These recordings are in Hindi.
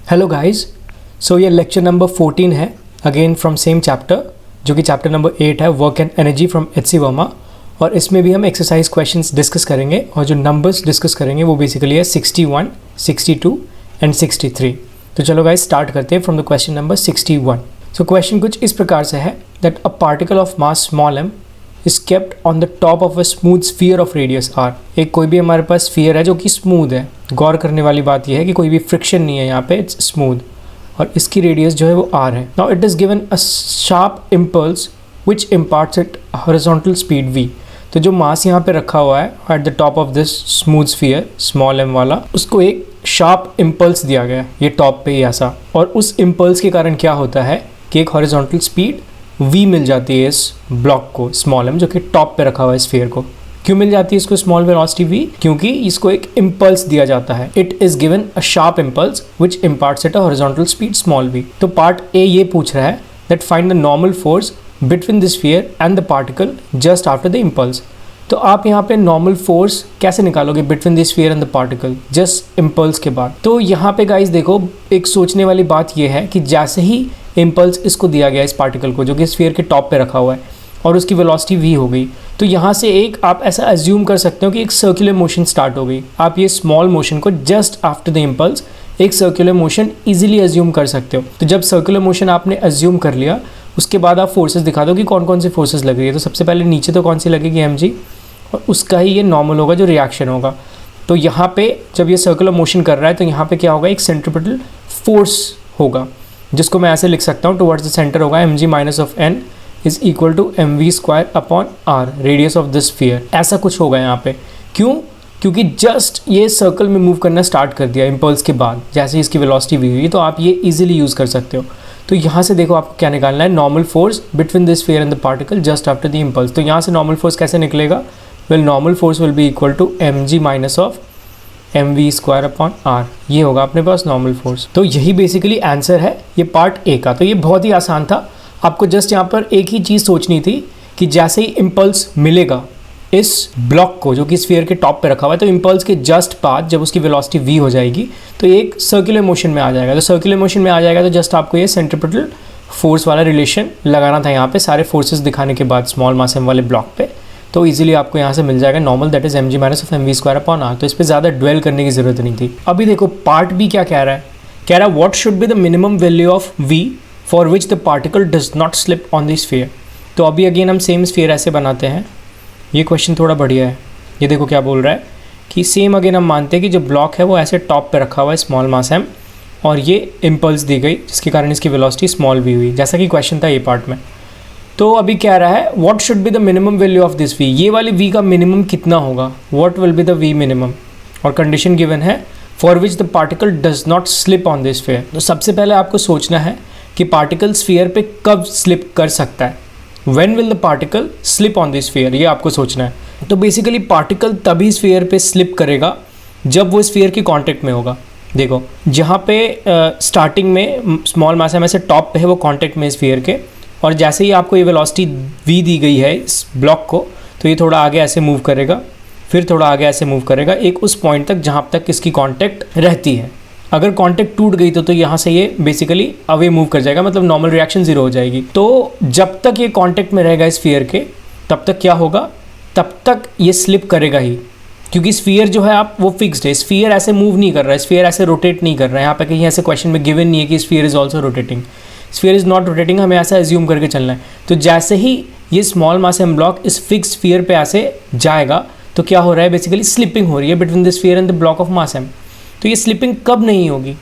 हेलो गाइस, सो ये लेक्चर नंबर 14 है, अगेन फ्रॉम सेम चैप्टर, जो कि चैप्टर नंबर 8 है, work and energy from H C. Verma. और इसमें भी हम एक्सरसाइज क्वेश्चंस डिस्कस करेंगे और जो नंबर्स डिस्कस करेंगे वो बेसिकली है 61, 62 एंड 63। तो चलो गाइस स्टार्ट करते हैं from the question number 61। So question कुछ इस प्रकार से है that a particle of mass small m is kept on the top of a smooth sphere of radius r। एक कोई भी हमारे पास स्फीयर है जो कि स्मूथ है। गौर करने वाली बात यह है कि कोई भी फ्रिक्शन नहीं है यहाँ पे, इट्स स्मूथ, और इसकी रेडियस जो है वो r है। Now it is given a sharp impulse which imparts it horizontal speed v। तो जो मास यहाँ पे रखा हुआ है eight the top of this smooth sphere small m वाला, उसको एक शार्प इम्पल्स दिया गया है ये टॉप पे ही ऐसा, और उस इम्पल्स के कारण क्या होता है कि एक हॉरिजॉन्टल स्पीड v मिल जाती है इस ब्लॉक को स्मॉल m, जो कि टॉप पे रखा हुआ है स्फीयर को। क्यों मिल जाती है इसको स्मॉल वेलोसिटी v? क्योंकि इसको एक इम्पल्स दिया जाता है। It is given a sharp impulse which imparts it a horizontal speed small v। तो पार्ट ए ये पूछ रहा है that find the normal force between the sphere and the particle just after the impulse. तो आप यहाँ पे नॉर्मल फोर्स कैसे निकालोगे between the sphere and the particle just impulse के बाद? तो यहाँ पे गाइस देखो, एक सोचने वाली बात ये है कि जैसे ही इम्पल्स इसको दिया गया इस पार्टिकल को, जो कि स्फीयर के टॉप पे रखा हुआ है, और उसकी वेलोसिटी v हो गई, तो यहाँ से एक आप ऐसा अज्यूम कर सकते हो कि एक सर्कुलर मोशन स्टार्ट हो गई। आप ये स्मॉल मोशन को जस्ट आफ्टर द इम्पल्स एक सर्कुलर मोशन इजीली अज्यूम कर सकते हो। तो जब सर्कुलर मोशन आपने अज्यूम कर लिया, उसके बाद आप फोर्सेस दिखा दो कि कौन कौन सी फोर्सेस लग रही है। तो सबसे पहले नीचे तो कौन सी लगेगी, mg, और उसका ही ये नॉर्मल होगा जो रिएक्शन होगा। तो यहाँ पे जब ये सर्कुलर मोशन कर रहा है तो यहाँ पे क्या होगा, एक सेंट्रीपिटल फोर्स होगा, जिसको मैं ऐसे लिख सकता हूँ टुवर्ड्स द सेंटर होगा mg minus of n is equal to mv square upon r radius of this sphere. ऐसा कुछ होगा यहाँ पे। क्यों? क्योंकि जस्ट ये सर्कल में मूव करना स्टार्ट कर दिया इम्पल्स के बाद, जैसे इसकी वेलोसिटी v हुई। तो आप ये इजीली यूज़ कर सकते हो। तो यहाँ से देखो आपको क्या निकालना है, normal force between this sphere and the particle just after the impulse. तो यहाँ से नॉर्मल फोर्स कैसे निकलेगा? Well, normal force will be equal to mg minus of mv square upon r। ये होगा अपने पास नॉर्मल फोर्स। तो यही बेसिकली आंसर है ये पार्ट ए का। तो ये बहुत ही आसान था। आपको जस्ट यहाँ पर एक ही चीज़ सोचनी थी कि जैसे ही इम्पल्स मिलेगा इस ब्लॉक को, जो कि स्फीयर के टॉप पे रखा हुआ है, तो इम्पल्स के जस्ट बाद जब उसकी वेलोसिटी v हो जाएगी तो एक सर्कुलर मोशन में आ जाएगा। तो सर्कुलर मोशन में आ जाएगा तो जस्ट आपको ये सेंट्रीपिटल फोर्स वाला रिलेशन लगाना था यहाँ पे, सारे फोर्सेस दिखाने के बाद स्मॉल मास m वाले ब्लॉक पे। तो इजीली आपको यहाँ से मिल जाएगा normal, that is mg minus of mv square upon r। तो इस पर ज़्यादा ड्वेल करने की ज़रूरत नहीं थी। अभी देखो पार्ट बी क्या कह रहा है। कह रहा है what should be the minimum value of v for which the particle does not slip on the sphere. तो अभी अगेन हम सेम स्फीयर ऐसे बनाते हैं। ये क्वेश्चन थोड़ा बढ़िया है। ये देखो क्या बोल रहा है कि सेम अगेन हम मानते हैं कि जो ब्लॉक है वो ऐसे टॉप पे रखा हुआ है स्मॉल मास m, और ये इम्पल्स दी गई जिसके कारण इसकी वेलोसिटी स्मॉल v हुई, जैसा कि क्वेश्चन था ये पार्ट में। तो अभी क्या रहा है, what should be the minimum value of this v। ये वाली v का मिनिमम कितना होगा, what will be the v minimum, और कंडीशन गिवन है for which the particle does not slip on this sphere. तो सबसे पहले आपको सोचना है कि पार्टिकल स्फीयर पे कब स्लिप कर सकता है, when will the particle slip on this sphere, ये आपको सोचना है। तो बेसिकली पार्टिकल तभी स्फीयर पे स्लिप करेगा जब वो स्फीयर के कॉन्टेक्ट में होगा। देखो जहाँ पे स्टार्टिंग में स्मॉल मास m ऐसे टॉप पे है, वो कॉन्टेक्ट में स्फीयर के, और जैसे ही आपको ये वेलोसिटी v दी गई है इस ब्लॉक को, तो ये थोड़ा आगे ऐसे मूव करेगा, फिर थोड़ा आगे ऐसे मूव करेगा एक उस पॉइंट तक जहाँ तक इसकी कांटेक्ट रहती है। अगर कांटेक्ट टूट गई तो यहाँ से ये बेसिकली अवे मूव कर जाएगा, मतलब नॉर्मल रिएक्शन जीरो हो जाएगी। तो जब तक ये कांटेक्ट में रहेगा स्फीयर के, तब तक क्या होगा, तब तक ये स्लिप करेगा ही, क्योंकि स्फीयर जो है आप वो फिक्स्ड है। स्फीयर ऐसे मूव नहीं कर रहा है, स्फीयर ऐसे रोटेट नहीं कर रहा है। यहाँ पे कहीं ऐसे क्वेश्चन में गिवन नहीं है कि sphere is also rotating, sphere is not rotating, हमें ऐसा एज्यूम करके चलना है। तो जैसे ही ये स्मॉल मास m ब्लॉक इस फिक्स स्फीयर पे ऐसे जाएगा तो क्या हो रहा है, बेसिकली स्लिपिंग हो रही है between the sphere and the block of mass m। तो ये स्लिपिंग कब नहीं होगी,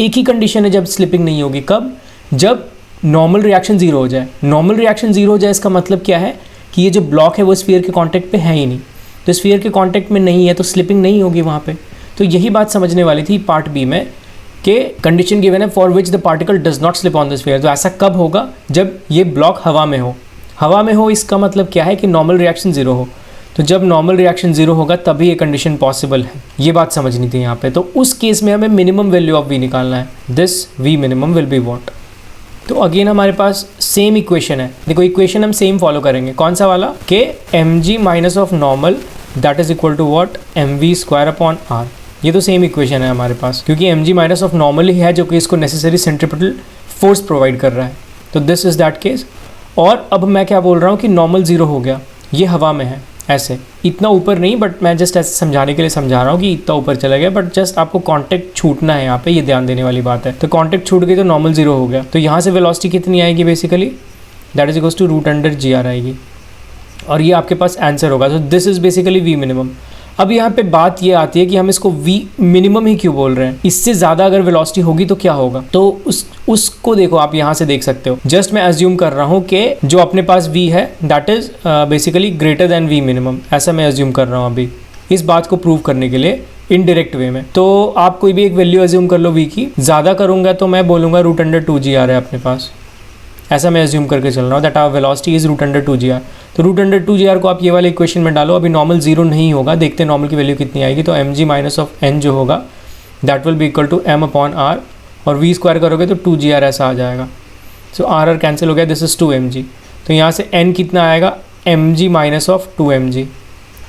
एक ही कंडीशन है जब स्लिपिंग नहीं होगी, कब, जब नॉर्मल रिएक्शन जीरो हो जाए। नॉर्मल रिएक्शन जीरो हो जाए इसका मतलब क्या है कि ये जो ब्लॉक है वो स्फीयर के कॉन्टेक्ट पे है ही नहीं। तो स्फीयर के कॉन्टेक्ट में नहीं है तो स्लिपिंग नहीं होगी वहाँ पे। तो यही बात समझने वाली थी पार्ट बी में कि कंडीशन गिवन है for which the particle does not slip on the sphere. तो ऐसा कब होगा, जब ये ब्लॉक हवा में हो। हवा में हो इसका मतलब क्या है कि नॉर्मल रिएक्शन जीरो हो। तो जब नॉर्मल रिएक्शन जीरो होगा तभी ये कंडीशन पॉसिबल है, ये बात समझनी थी यहाँ पे। तो उस केस में हमें मिनिमम वैल्यू ऑफ v निकालना है। This v minimum will be what. तो अगेन हमारे पास सेम इक्वेशन है। देखो इक्वेशन हम सेम फॉलो करेंगे, कौन सा वाला, कि mg minus of normal that is equal to what, mv square upon r। ये तो सेम इक्वेशन है हमारे पास, क्योंकि mg माइनस ऑफ नॉर्मल ही है जो कि इसको नेसेसरी सेंट्रीपिटल फोर्स प्रोवाइड कर रहा है। तो दिस इज दैट केस। और अब मैं क्या बोल रहा हूँ कि नॉर्मल ज़ीरो हो गया, ये हवा में है ऐसे, इतना ऊपर नहीं, बट मैं जस्ट ऐसे समझाने के लिए समझा रहा हूँ कि इतना ऊपर चला गया, बट जस्ट आपको कांटेक्ट छूटना है यहाँ पे, ये ध्यान देने वाली बात है। तो कांटेक्ट छूट गई तो नॉर्मल ज़ीरो हो गया। तो यहाँ से वेलोसिटी कितनी आएगी basically, that is equals to root under g r आएगी, और ये आपके पास आंसर होगा। तो this is basically v minimum. अब यहाँ पे बात ये आती है कि हम इसको वी मिनिमम ही क्यों बोल रहे हैं, इससे ज़्यादा अगर वेलोसिटी होगी तो क्या होगा। तो उसको देखो, आप यहाँ से देख सकते हो। जस्ट मैं अज्यूम कर रहा हूँ कि जो अपने पास v है that is basically greater than v minimum, ऐसा मैं अज्यूम कर रहा हूँ अभी इस बात को प्रूव करने के लिए इनडायरेक्ट वे में। तो आप कोई भी एक वैल्यू अज्यूम कर लो v की, ज़्यादा करूँगा तो मैं बोलूँगा रूट अंडर 2g आ रहा है अपने पास, ऐसा मैं अज्यूम करके चल रहा हूँ that our velocity is root under 2g r। तो रूट अंडर 2g r को आप ये वाले इक्वेशन में डालो। अभी नॉर्मल जीरो नहीं होगा, देखते हैं नॉर्मल की वैल्यू कितनी आएगी। तो mg माइनस ऑफ n जो होगा that will be equal to m upon r, और v स्क्वायर करोगे तो 2g r ऐसा आ जाएगा। सो r कैंसिल हो गया, दिस इज 2mg। तो यहाँ से n कितना आएगा, mg minus of 2mg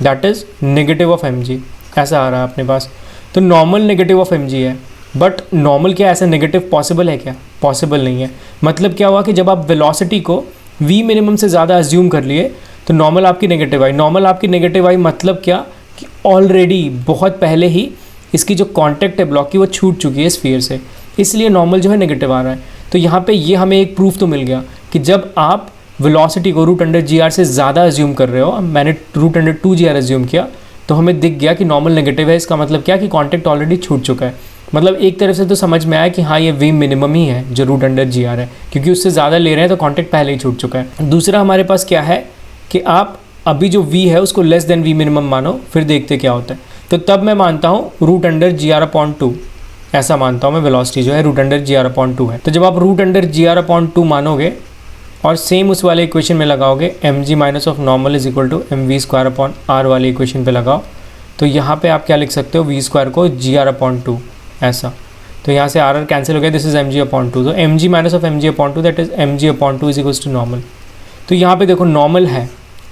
that is negative of mg, ऐसा आ रहा है अपने पास। तो नॉर्मल नेगेटिव ऑफ mg है, बट नॉर्मल क्या ऐसा नेगेटिव पॉसिबल है क्या, पॉसिबल नहीं है। मतलब क्या हुआ कि जब आप वेलोसिटी को v मिनिमम से ज़्यादा अज्यूम कर लिए तो नॉर्मल आपकी नेगेटिव आई। नॉर्मल आपकी नेगेटिव आई मतलब क्या कि ऑलरेडी बहुत पहले ही इसकी जो कांटेक्ट है ब्लॉक की वो छूट चुकी है स्फीयर से, इसलिए नॉर्मल जो है नेगेटिव आ रहा है। तो यहाँ पे ये हमें एक प्रूफ तो मिल गया कि जब आप वेलोसिटी को रूट अंडर जी आर से ज़्यादा अज्यूम कर रहे हो, मैंने root under 2g r assume किया तो हमें दिख गया कि नॉर्मल नेगेटिव है। इसका मतलब क्या कि कॉन्टेक्ट ऑलरेडी छूट चुका है। मतलब एक तरफ से तो समझ में आया कि हाँ ये वी मिनिमम ही है जो रूट अंडर जी आर है, क्योंकि उससे ज़्यादा ले रहे हैं तो कॉन्टेक्ट पहले ही छूट चुका है। दूसरा हमारे पास क्या है कि आप अभी जो v है उसको लेस देन वी मिनिमम मानो, फिर देखते क्या होता है। तो तब मैं मानता हूँ root under g r upon 2, ऐसा मानता हूँ मैं वेलोसिटी जो है root under g r upon 2 है। तो जब आप root under g r upon 2 मानोगे और सेम उस वाले इक्वेशन में लगाओगे mg minus of normal is equal to mv square upon r वाले इक्वेशन पे लगाओ, तो यहाँ पे आप क्या लिख सकते हो, v स्क्वायर को जी आर अपॉन 2 ऐसा। तो यहाँ से आर कैंसिल हो गया, दिस इज mg अपॉन 2। तो mg minus of mg upon 2 that is mg upon 2 is equals to normal. तो यहाँ पे देखो नॉर्मल है,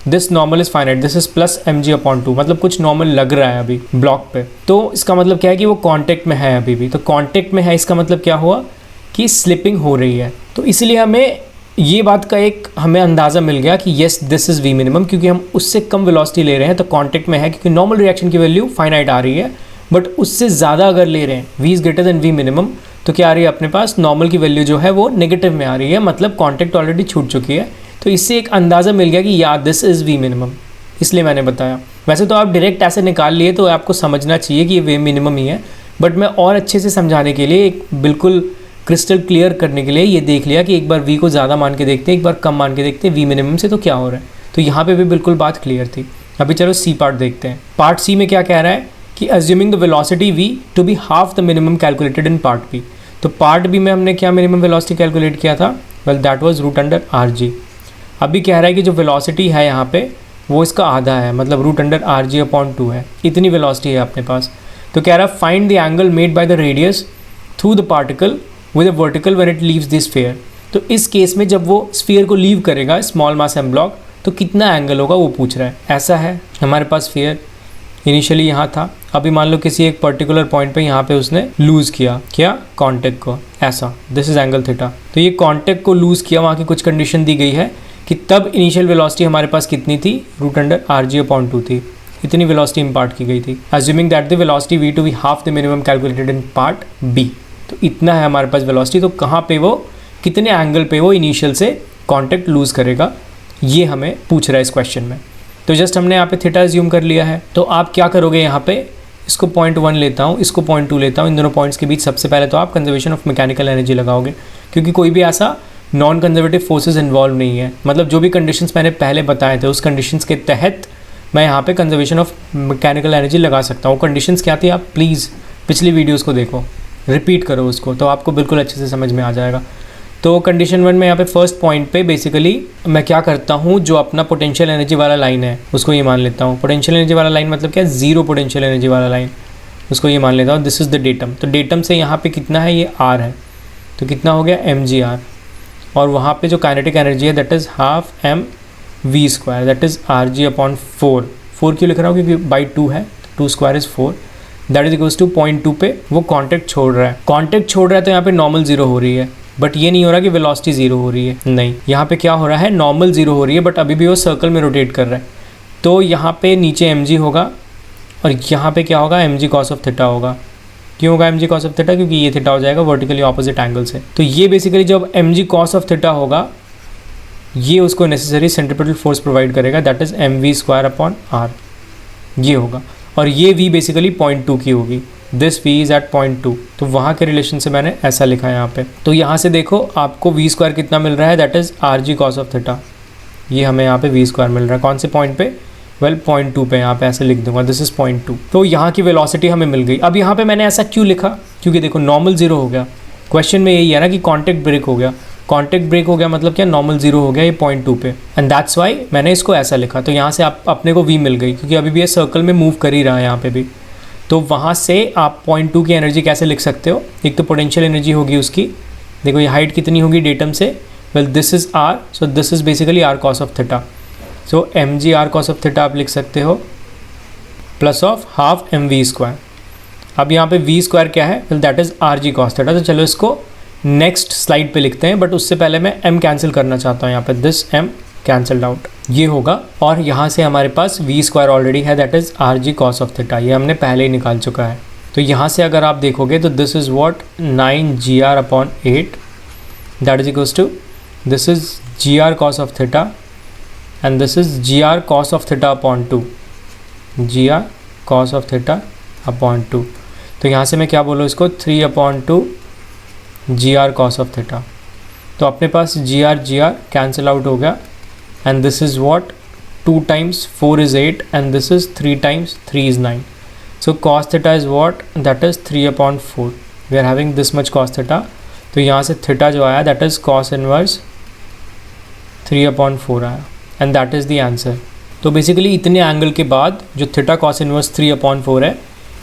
this normal is finite, this is plus mg upon 2, मतलब कुछ नॉर्मल लग रहा है अभी ब्लॉक पे। तो इसका मतलब क्या है कि वो कांटेक्ट में है अभी भी। तो कांटेक्ट में है इसका मतलब क्या हुआ कि स्लिपिंग हो रही है। तो इसलिए हमें ये बात का एक हमें अंदाज़ा मिल गया कि yes this is v minimum, क्योंकि हम उससे कम वेलोसिटी ले रहे हैं तो कांटेक्ट में है, क्योंकि नॉर्मल रिएक्शन की वैल्यू फाइनाइट आ रही है, बट उससे ज़्यादा अगर ले रहे हैं v is greater than v minimum तो क्या आ रही है अपने पास, नॉर्मल की वैल्यू जो है वो नेगेटिव में आ रही है, मतलब कांटेक्ट ऑलरेडी छूट चुकी है। तो इससे एक अंदाज़ा मिल गया कि या दिस इज़ वी मिनिमम, इसलिए मैंने बताया। वैसे तो आप डायरेक्ट ऐसे निकाल लिए तो आपको समझना चाहिए कि ये वे मिनिमम ही है, बट मैं और अच्छे से समझाने के लिए, एक बिल्कुल क्रिस्टल क्लियर करने के लिए ये देख लिया कि एक बार v को ज़्यादा मान के देखते हैं, एक बार कम मान के देखते हैं वी मिनिमम से तो क्या हो रहा है। तो यहाँ पे भी बिल्कुल बात क्लियर थी। अभी चलो सी पार्ट देखते हैं। पार्ट सी में क्या कह रहा है कि assuming the velocity v to be half the minimum calculated in part b. तो पार्ट बी में हमने क्या मिनिमम वेलोसिटी कैलकुलेट किया था, well that was root under r g. अभी कह रहा है कि जो वेलोसिटी है यहाँ पे वो इसका आधा है, मतलब root under r g upon 2 है, इतनी वेलोसिटी है अपने पास। तो कह रहा है find the angle made by the radius through the particle with a vertical when it leaves the sphere. तो इस केस में जब वो स्फीयर को लीव करेगा स्मॉल मास एम ब्लॉक तो कितना एंगल होगा वो पूछ रहा है। ऐसा है हमारे पास स्फीयर इनिशियली यहाँ था, अभी मान लो किसी एक पर्टिकुलर पॉइंट पे यहाँ पे उसने लूज़ किया क्या कॉन्टेक्ट को, ऐसा, दिस इज एंगल थीटा। तो ये कॉन्टेक्ट को लूज़ किया, वहाँ की कुछ कंडीशन दी गई है कि तब इनिशियल वेलोसिटी हमारे पास कितनी थी, root under r g upon 2 थी, इतनी वेलोसिटी इम्पार्ट की गई थी। Assuming that the velocity v to be half the minimum calculated in part b. तो इतना है हमारे पास वेलोसिटी। तो कहाँ पे वो, कितने एंगल पे वो इनिशियल से कॉन्टेक्ट लूज़ करेगा, ये हमें पूछ रहा है इस क्वेश्चन में। तो जस्ट हमने यहाँ पे थीटा अज्यूम कर लिया है। तो आप क्या करोगे, यहाँ पे इसको 0.1 लेता हूँ, इसको 0.2 लेता हूँ, इन दोनों पॉइंट्स के बीच सबसे पहले तो आप कंजर्वेशन ऑफ मैकेनिकल एनर्जी लगाओगे, क्योंकि कोई भी ऐसा नॉन कंजर्वेटिव फोर्सेस इन्वॉल्व नहीं है। मतलब जो भी कंडीशंस मैंने पहले बताए थे उस कंडीशंस के तहत मैं यहाँ पे कंजर्वेशन ऑफ मैकेनिकल एनर्जी लगा सकता हूँ। कंडीशंस क्या थी, आप प्लीज़ पिछली वीडियोज़ को देखो, रिपीट करो उसको, तो आपको बिल्कुल अच्छे से समझ में आ जाएगा। तो कंडीशन 1 में यहाँ पे फर्स्ट पॉइंट पे बेसिकली मैं क्या करता हूँ, जो अपना पोटेंशियल एनर्जी वाला लाइन है उसको ये मान लेता हूँ। पोटेंशियल एनर्जी वाला लाइन मतलब क्या, जीरो पोटेंशियल एनर्जी वाला लाइन, उसको ये मान लेता हूँ दिस इज़ द डेटम। तो डेटम से यहाँ पे कितना है, ये आर है, तो कितना हो गया mg r, और वहाँ पे जो काइनेटिक एनर्जी है that is half mv square that is r g upon 4। 4 क्यों लिख रहा हूँ, क्योंकि बाई 2 है, 2 square is 4, that is equals to 0.2 पे वो कांटेक्ट छोड़ रहा है। कांटेक्ट छोड़ रहा है तो यहाँ पे नॉर्मल जीरो हो रही है, बट ये नहीं हो रहा कि वेलोसिटी जीरो हो रही है, नहीं, यहाँ पे क्या हो रहा है, नॉर्मल जीरो हो रही है, बट अभी भी वो सर्कल में रोटेट कर रहा है। तो यहाँ पे नीचे mg होगा और यहाँ पे क्या होगा, mg cos ऑफ थीटा होगा। क्यों होगा mg cos ऑफ थीटा? क्योंकि ये थीटा हो जाएगा वर्टिकली ऑपोजिट एंगल से। तो ये बेसिकली जब mg cos ऑफ थीटा होगा, ये उसको नेसेसरी सेंट्रीपिटल फोर्स प्रोवाइड करेगा, that is mv² upon r, ये होगा। और ये v बेसिकली 0.2 की होगी, दिस v इज़ एट 0.2। तो वहाँ के रिलेशन से मैंने ऐसा लिखा है यहाँ पे। तो यहाँ से देखो आपको v² कितना मिल रहा है, that is rg cos of theta. ये हमें यहाँ पे v² मिल रहा है, कौन से पॉइंट पे, वेल 0.2 पे, यहाँ पे ऐसे लिख दूंगा, दिस इज़ 0.2। तो यहाँ की वेलोसिटी हमें मिल गई। अब यहाँ पे मैंने ऐसा क्यों लिखा, क्योंकि देखो नॉर्मल जीरो हो गया, क्वेश्चन में यही है ना कि कॉन्टेक्ट ब्रेक हो गया। कॉन्टेक्ट ब्रेक हो गया मतलब क्या, नॉर्मल जीरो हो गया ये 0.2 पे, एंड दैट्स वाई मैंने इसको ऐसा लिखा। तो यहाँ से आप अपने को v मिल गई, क्योंकि अभी भी ये सर्कल में मूव कर ही रहा है यहाँ पे भी। तो वहाँ से आप 0.2 की एनर्जी कैसे लिख सकते हो, एक तो पोटेंशियल एनर्जी होगी उसकी, देखो ये हाइट कितनी होगी डेटम से, well this is r, so this is basically r cos of theta. So mg r cos of theta आप लिख सकते हो प्लस ऑफ हाफ mv²। अब यहाँ पे v² क्या है, well that is rg cos theta. तो चलो इसको नेक्स्ट स्लाइड पे लिखते हैं, बट उससे पहले मैं m कैंसिल करना चाहता हूँ यहाँ पे, दिस m कैंसल्ड आउट, ये होगा। और यहाँ से हमारे पास v² ऑलरेडी है, that is rg cos of theta, ये हमने पहले ही निकाल चुका है। तो यहाँ से अगर आप देखोगे तो this is what 9gr upon 8, that is equals to this is gr cos of theta and this is gr cos of theta upon 2, gr cos of theta upon 2। तो यहाँ से मैं क्या बोलूँ इसको, 3/2 gr cos ऑफ थीटा। तो अपने पास gr कैंसिल आउट हो गया, and this is what 2 times 4 is 8 and this is 3 times 3 is 9. So cos theta is what, that is 3/4. We are having this much cos theta. तो यहाँ से थीटा जो आया that is cos inverse 3/4 आया, and that is the answer. तो बेसिकली इतने एंगल के बाद जो थीटा cos इनवर्स 3/4 है,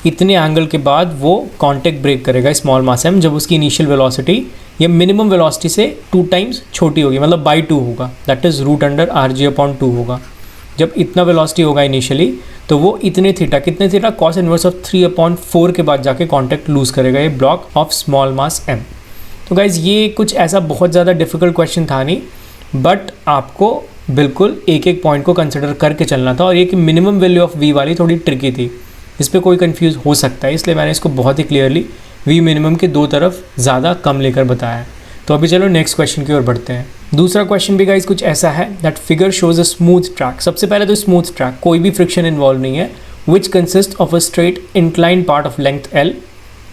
इतने एंगल के बाद वो कॉन्टेक्ट ब्रेक करेगा स्मॉल मास m, जब उसकी इनिशियल वेलोसिटी या मिनिमम वेलोसिटी से 2 times छोटी होगी, मतलब बाई 2 होगा, दैट इज़ √√rg/2 होगा। जब इतना वेलोसिटी होगा इनिशियली तो वो इतने थीटा, कितने थीटा, cos इनवर्स ऑफ 3/4 के बाद जाके कॉन्टेक्ट लूज़ करेगा ये block of small mass m। तो गाइज़ ये कुछ ऐसा बहुत ज़्यादा डिफिकल्ट क्वेश्चन था नहीं, बट आपको बिल्कुल एक एक पॉइंट को कंसिडर करके चलना था। और ये कि मिनिमम वैल्यू ऑफ v वाली थोड़ी ट्रिकी थी, इस पर कोई कंफ्यूज हो सकता है, इसलिए मैंने इसको बहुत ही क्लियरली v मिनिमम के दो तरफ ज़्यादा कम लेकर बताया है। तो अभी चलो नेक्स्ट क्वेश्चन की ओर बढ़ते हैं। दूसरा क्वेश्चन भी गाइस कुछ ऐसा है, that figure shows a smooth track. सबसे पहले तो स्मूथ ट्रैक, कोई भी फ्रिक्शन इन्वॉल्व नहीं है, which consist of a straight incline part of length l।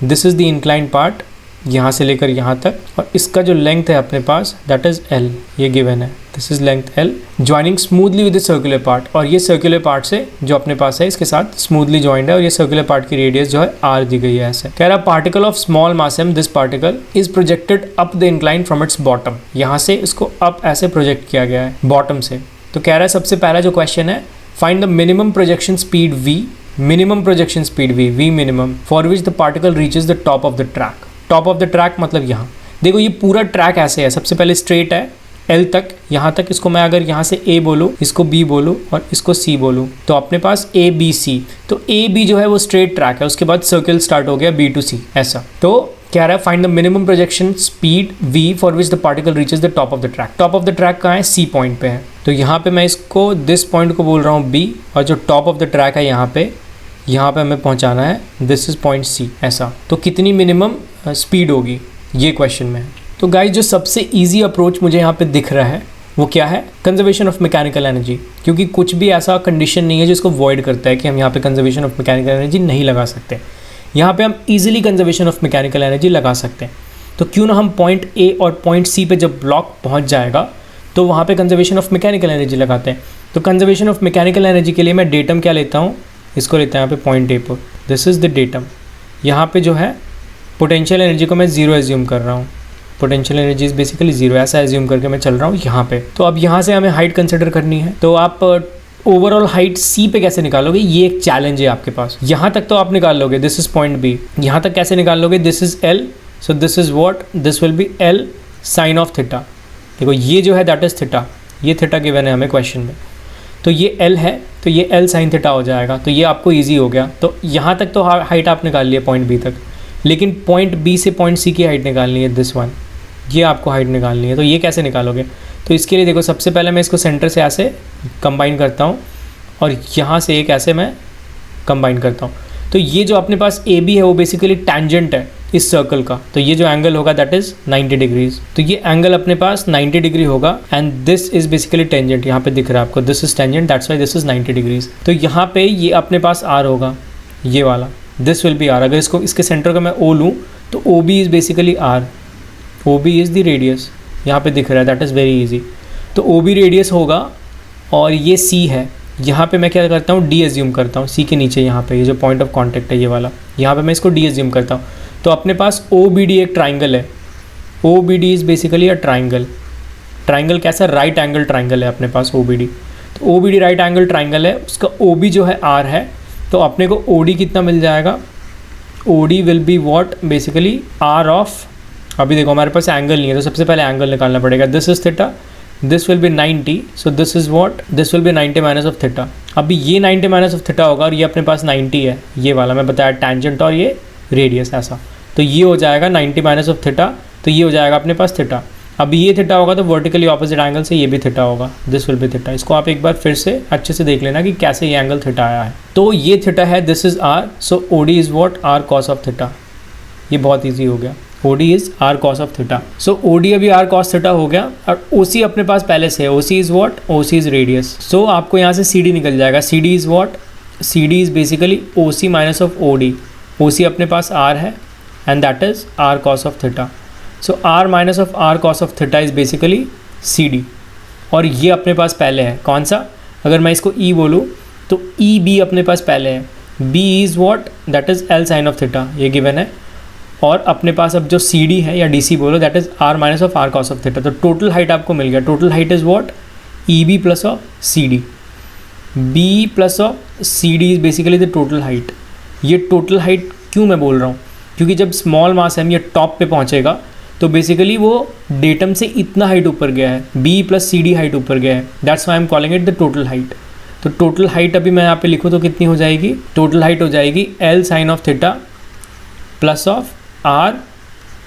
This is the incline part यहाँ से लेकर यहाँ तक, और इसका जो लेंथ है अपने पास दैट इज़ l, ये गिवन है, this is length l, joining smoothly with the circular part. और ये सर्कुलर पार्ट से जो अपने पास है इसके साथ स्मूथली ज्वाइंड है, और ये सर्कुलर पार्ट की रेडियस जो है r दी गई है ऐसे। कह रहा particle of small mass m, this particle is projected up the incline from its bottom. यहाँ से इसको अप ऐसे प्रोजेक्ट किया गया है बॉटम से। तो कह रहा है सबसे पहला जो क्वेश्चन है, find the minimum projection speed v, minimum projection speed v minimum, for which the particle reaches the top of the track. Top of the track मतलब यहाँ देखो ये पूरा ट्रैक ऐसे है, सबसे पहले स्ट्रेट है L तक, यहाँ तक। इसको मैं अगर यहाँ से A बोलूँ, इसको B बोलूँ और इसको C बोलूँ, तो अपने पास A B C, तो A B जो है वो स्ट्रेट ट्रैक है, उसके बाद सर्कल स्टार्ट हो गया B to C ऐसा। तो कह रहा है find the minimum projection speed V for which the particle reaches the top of the track. Top of the track कहाँ है, C पॉइंट पे है, तो यहाँ पे मैं इसको दिस पॉइंट को बोल रहा हूँ B, और जो टॉप ऑफ द ट्रैक है यहाँ पे हमें पहुँचाना है, दिस इज पॉइंट C ऐसा। तो कितनी मिनिमम स्पीड होगी ये क्वेश्चन में। तो गाइस जो सबसे इजी अप्रोच मुझे यहाँ पे दिख रहा है वो क्या है, कंजर्वेशन ऑफ मैकेनिकल एनर्जी, क्योंकि कुछ भी ऐसा कंडीशन नहीं है जिसको वॉइड करता है कि हम यहाँ पे कंजर्वेशन ऑफ मैकेनिकल एनर्जी नहीं लगा सकते। यहाँ पे हम easily conservation of mechanical energy लगा सकते हैं। तो क्यों ना हम पॉइंट ए और पॉइंट सी पे जब ब्लॉक पहुँच जाएगा तो वहाँ पे कंजर्वेशन ऑफ मैकेनिकल एनर्जी लगाते हैं। तो कंजर्वेशन ऑफ मैकेनिकल एनर्जी के लिए मैं डेटम क्या लेता हूँ, इसको लेता हूँ यहाँ पे पॉइंट ए पर, दिस इज़ द डेटम। यहाँ पे जो है पोटेंशियल एनर्जी को मैं जीरो एज्यूम कर रहा हूँ, potential energy is basically zero, ऐसा एज्यूम करके मैं चल रहा हूँ यहाँ पे। तो अब यहाँ से हमें हाइट कंसिडर करनी है, तो आप ओवरऑल हाइट सी पे कैसे निकालोगे, ये एक चैलेंज है आपके पास। यहाँ तक तो आप निकाल लोगे, दिस इज पॉइंट बी, यहाँ तक कैसे निकाल लोगे, this is L, so this is what, this will B L sine of theta. देखो ये जो है दैट इज थीटा, ये थीटा गिवन है हमें क्वेश्चन में, तो ये एल है, तो ये L sin थीटा हो जाएगा। तो ये आपको ईजी हो गया। तो यहाँ तक तो हाइट आप निकाल लिया पॉइंट बी तक, लेकिन पॉइंट बी से पॉइंट सी की हाइट निकालनी है, दिस वन, ये आपको हाइट निकालनी है। तो ये कैसे निकालोगे? तो इसके लिए देखो, सबसे पहले मैं इसको सेंटर से ऐसे कंबाइन करता हूँ और यहाँ से एक ऐसे मैं कंबाइन करता हूँ। तो ये जो अपने पास ए बी है वो बेसिकली टैंजेंट है इस सर्कल का। तो ये जो एंगल होगा दैट इज़ 90 डिग्रीज। तो ये एंगल अपने पास 90 डिग्री होगा and this is basically tangent. यहाँ पे दिख रहा है आपको, this is tangent, that's why this is 90 degrees. तो यहाँ पे ये अपने पास आर होगा, ये वाला, दिस विल बी आर। अगर इसको इसके सेंटर का मैं ओ लूँ तो O B is basically r, O B is the radius, यहाँ पे दिख रहा है, दैट इज़ वेरी ईजी। तो ओ बी रेडियस होगा और ये सी है। यहाँ पे मैं क्या करता हूँ, डी एज्यूम करता हूँ सी के नीचे, यहाँ पे ये जो पॉइंट ऑफ कॉन्टैक्ट है ये वाला, यहाँ पे मैं इसको डी एज्यूम करता हूँ। तो अपने पास ओ बी डी एक ट्राइंगल है, O B D is basically a triangle. Triangle कैसा? राइट एंगल ट्राइंगल है अपने पास ओ बी डी। तो O B D right angle triangle है, उसका ओ बी जो है आर है। तो अपने को ओ डी कितना मिल जाएगा? O D will be what, basically r of, अभी देखो हमारे पास एंगल नहीं है तो सबसे पहले एंगल निकालना पड़ेगा। This is theta, this will B 90, so this is what, this will B 90 minus of theta. अभी ये 90 माइनस ऑफ थीटा होगा और ये अपने पास 90 है, ये वाला मैं बताया टैंजेंट और ये रेडियस ऐसा। तो ये हो जाएगा 90 माइनस ऑफ थीटा, तो ये हो जाएगा अपने पास थीटा। अभी ये थीटा होगा तो वर्टिकली ऑपोजिट एंगल से ये भी थीटा होगा, दिस विल बी थीटा। इसको आप एक बार फिर से अच्छे से देख लेना कि कैसे ये एंगल थीटा आया है। तो ये थीटा है, this is r, so O D is what, r cos of theta. ये बहुत ईजी हो गया, OD is r cos of theta. So OD अभी आर कॉस थीटा हो गया और OC अपने पास पहले से है, OC is what, OC is radius. So आपको यहाँ से CD निकल जाएगा, CD is what, CD is basically OC minus of OD। OC अपने पास R है and that is r cos of theta. So R minus of r cos of theta is basically CD। और ये अपने पास पहले है, कौन सा? अगर मैं इसको E बोलूँ तो EB अपने पास पहले है, B is what, that is L sine of theta, ये गिवन है। और अपने पास अब जो CD है या DC बोलो that is R minus of r cos of theta. तो टोटल हाइट आपको मिल गया, total height is what, EB plus of CD। B plus of CD is basically the total height. ये टोटल हाइट क्यों मैं बोल रहा हूँ? क्योंकि जब स्मॉल मास है ये टॉप पे पहुँचेगा तो बेसिकली वो डेटम से इतना हाइट ऊपर गया है, B प्लस CD हाइट ऊपर गया है, that's why I am calling it the total height. तो टोटल हाइट अभी मैं यहाँ पे लिखूँ तो कितनी हो जाएगी? टोटल हाइट हो जाएगी L sine of theta plus of R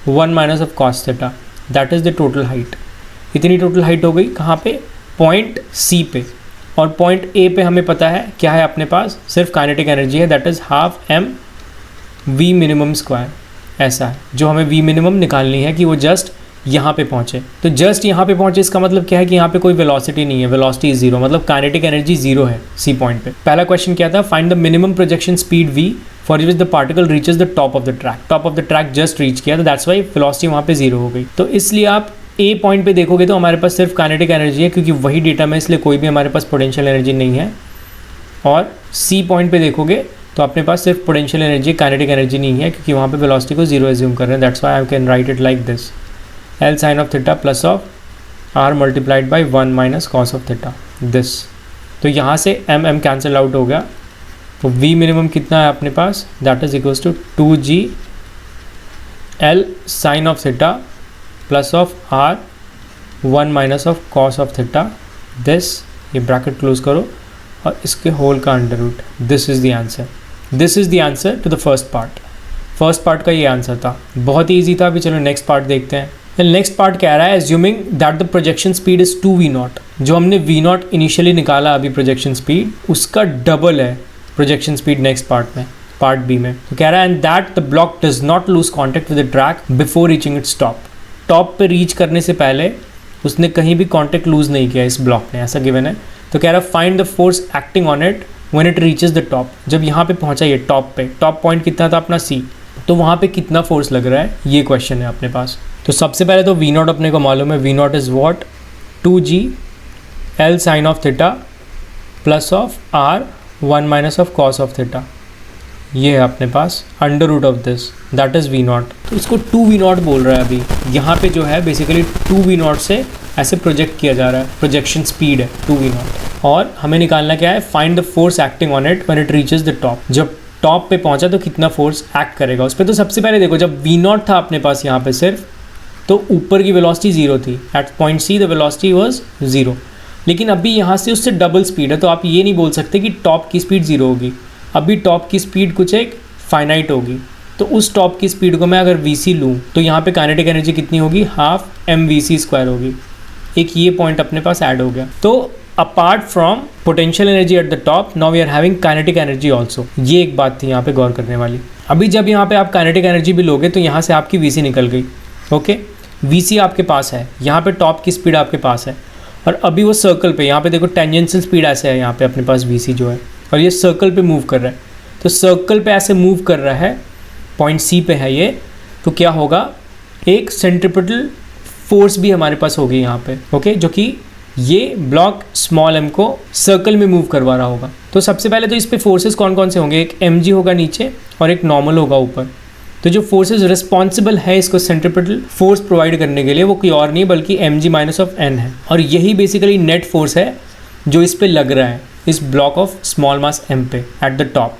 1 minus of cos theta, that is the total height. इतनी टोटल हाइट हो गई कहाँ पे? पॉइंट C पे। और पॉइंट A पे हमें पता है क्या है अपने पास, सिर्फ काइनेटिक एनर्जी है, that is half m v minimum square. ऐसा है जो हमें v मिनिमम निकालनी है कि वो जस्ट यहाँ पे पहुँचे। तो जस्ट यहाँ पे पहुँचे इसका मतलब क्या है कि यहाँ पे कोई वेलोसिटी नहीं है, वेलोसिटी इज जीरो, मतलब काइनेटिक एनर्जी जीरो है C पॉइंट पे। पहला क्वेश्चन क्या था? Find the minimum projection speed v for which the particle reaches the top of the track. Top of the track just reach किया, तो दैट्स वाई वेलोसिटी वहाँ पे जीरो हो गई। तो इसलिए आप A पॉइंट पे देखोगे तो हमारे पास सिर्फ काइनेटिक एनर्जी है क्योंकि वही डेटा में, इसलिए कोई भी हमारे पास पोटेंशियल एनर्जी नहीं है। और C पॉइंट पे देखोगे तो अपने पास सिर्फ पोटेंशियल एनर्जी, काइनेटिक एनर्जी नहीं है क्योंकि वहाँ पे वेलोसिटी को जीरो एज्यूम कर रहे हैं, that's why I can write it like this, L sine of theta plus of R multiplied by 1 minus cos of theta, this. तो यहाँ से m कैंसिल आउट हो गया, तो V मिनिमम कितना है अपने पास, that is equals to 2G L sine of theta plus of R 1 minus of cos of theta, this. ये ब्रैकेट क्लोज करो और इसके होल का under root, this is the answer. This is the answer to the first part. First part का ये आंसर था, बहुत ही ईजी था। अभी चलो नेक्स्ट पार्ट देखते हैं। नेक्स्ट पार्ट कह रहा है assuming that the projection speed is 2v0। जो हमने v0 इनिशियली निकाला अभी प्रोजेक्शन स्पीड, उसका डबल है प्रोजेक्शन स्पीड नेक्स्ट पार्ट में, पार्ट बी में। तो कह रहा है and that the block does not lose contact with the track before reaching its top. Top पे रीच करने से पहले उसने कहीं भी कॉन्टेक्ट लूज नहीं किया इस ब्लॉक ने, ऐसा गिवन है। तो कह रहा है find the force acting on it when it reaches the top. जब यहाँ पे पहुँचा ये टॉप पे, टॉप पॉइंट कितना था अपना C, तो वहाँ पे कितना फोर्स लग रहा है, ये क्वेश्चन है अपने पास। तो सबसे पहले तो v0 अपने को मालूम है, v0 is what, 2G L sine of theta plus of R 1 minus of cos of theta, ये है अपने पास under root of this, that is v0। तो इसको 2v0 बोल रहा है अभी। यहाँ पे जो है बेसिकली 2v0 से ऐसे प्रोजेक्ट किया जा रहा है, प्रोजेक्शन स्पीड है 2v0। और हमें निकालना क्या है, find the force acting on it when it reaches the top. जब टॉप पे पहुंचा तो कितना फोर्स एक्ट करेगा उस पर। तो सबसे पहले देखो, जब v0 था अपने पास यहाँ पे सिर्फ, तो ऊपर की वेलोसिटी जीरो थी, at point C the velocity was zero. लेकिन अभी यहाँ से उससे डबल स्पीड है, तो आप ये नहीं बोल सकते कि टॉप की स्पीड 0 होगी। अभी टॉप की स्पीड कुछ एक फाइनाइट होगी, तो उस टॉप की स्पीड को मैं अगर वी लूँ तो यहाँ पे काइनेटिक एनर्जी कितनी होगी, हाफ mv² होगी। एक ये पॉइंट अपने पास ऐड हो गया। तो apart from potential energy at the top, now we are having kinetic energy also. ये एक बात थी यहाँ पे गौर करने वाली। अभी जब यहाँ पे आप काइनेटिक एनर्जी भी लोगे तो यहाँ से आपकी वीसी निकल गई। ओके, वीसी आपके पास है, यहाँ पे टॉप की स्पीड आपके पास है, और अभी वो सर्कल पे, यहाँ पे देखो टेंजेंशियल स्पीड ऐसे है यहाँ पे अपने पास वीसी जो है, और ये सर्कल पे मूव कर रहा है। तो सर्कल पे ऐसे मूव कर रहा है, पॉइंट सी पे है ये, तो क्या होगा, एक सेंट्रिपिटल फोर्स भी हमारे पास होगी यहाँ पे। ओके, जो कि ये ब्लॉक स्मॉल m को सर्कल में मूव करवा रहा होगा। तो सबसे पहले तो इस पे फोर्सेस कौन कौन से होंगे, एक mg होगा नीचे और एक नॉर्मल होगा ऊपर। तो जो फोर्सेस रिस्पॉन्सिबल है इसको सेंट्रिपिटल फोर्स प्रोवाइड करने के लिए, वो कोई और नहीं बल्कि mg-n है, और यही बेसिकली नेट फोर्स है जो इस पे लग रहा है, इस block of small mass m पे एट द टॉप।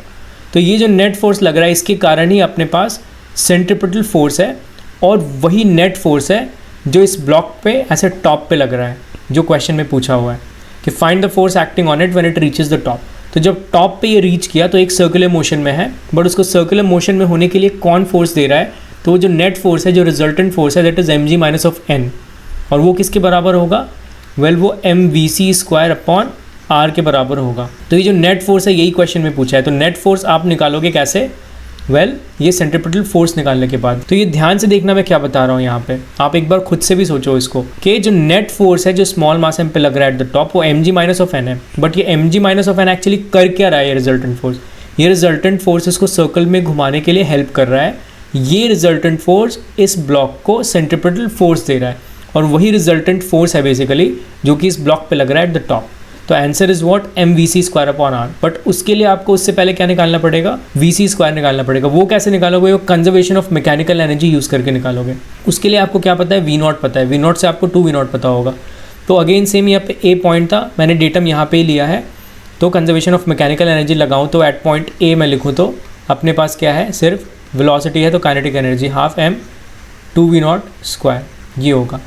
तो ये जो नेट फोर्स लग रहा है इसके कारण ही अपने पास सेंट्रिपिटल फोर्स है, और वही नेट फोर्स है जो इस ब्लॉक पे ऐसे टॉप पे लग रहा है, जो क्वेश्चन में पूछा हुआ है कि find the force acting on it when it reaches the top. तो जब टॉप पे ये रीच किया तो एक सर्कुलर मोशन में है, बट उसको सर्कुलर मोशन में होने के लिए कौन फोर्स दे रहा है, तो वो जो नेट फोर्स है, जो रिजल्टेंट फोर्स है, दैट इज mg-n, और वो किसके बराबर होगा, वेल वो mvc² अपॉन r के बराबर होगा। तो ये जो नेट फोर्स है यही क्वेश्चन में पूछा है। तो नेट फोर्स आप निकालोगे कैसे, वेल ये सेंट्रिपिटल फोर्स निकालने के बाद। तो ये ध्यान से देखना मैं क्या बता रहा हूँ यहाँ पे, आप एक बार खुद से भी सोचो इसको कि जो नेट फोर्स है जो स्मॉल मास m पे लग रहा है एट द टॉप, वो mg-n है, बट ये mg-n एक्चुअली कर क्या रहा है, ये रिजल्टेंट फोर्स, ये रिजल्टेंट फोर्स इसको सर्कल में घुमाने के लिए हेल्प कर रहा है। ये रिजल्टेंट फोर्स इस ब्लॉक को सेंट्रिपिटल फोर्स दे रहा है, और वही रिजल्टेंट फोर्स है बेसिकली जो कि इस ब्लॉक पे लग रहा है एट द टॉप। तो answer is what, mvc² upon r। But उसके लिए आपको उससे पहले क्या निकालना पड़ेगा, vc² निकालना पड़ेगा। वो कैसे निकालोगे, वो conservation of mechanical energy use करके निकालोगे। उसके लिए आपको क्या पता है, v0 पता है, v0 से आपको 2v0 पता होगा। तो अगेन सेम यहाँ पे a पॉइंट था, मैंने डेटम यहाँ पे ही लिया है, तो कंजर्वेशन ऑफ मैकेनिकल एनर्जी लगाऊँ तो एट पॉइंट a मैं लिखूँ तो अपने पास क्या है, सिर्फ वेलोसिटी है, तो kinetic energy half m 2v0², ये होगा।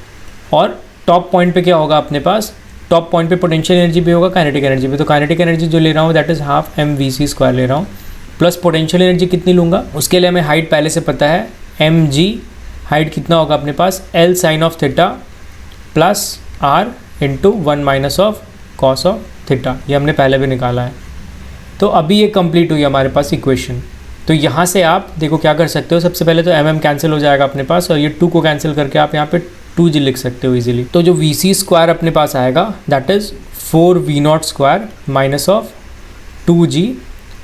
और टॉप पॉइंट पे क्या होगा अपने पास, टॉप पॉइंट पे पोटेंशियल एनर्जी भी होगा, काइनेटिक एनर्जी भी। तो काइनेटिक एनर्जी जो ले रहा हूँ दैट इज़ हाफ mvc² ले रहा हूँ, प्लस पोटेंशियल एनर्जी कितनी लूँगा, उसके लिए हमें हाइट पहले से पता है, mg हाइट कितना होगा अपने पास, L sin of theta plus r into 1 - of cos of theta, ये हमने पहले भी निकाला है। तो अभी ये कंप्लीट हुई हमारे पास इक्वेशन। तो यहाँ से आप देखो क्या कर सकते हो, सबसे पहले तो mm कैंसिल हो जाएगा अपने पास, और ये 2 को कैंसिल करके आप यहाँ पे 2g लिख सकते हो इजीली। तो जो vc² अपने पास आएगा that is 4v0² minus of 2g,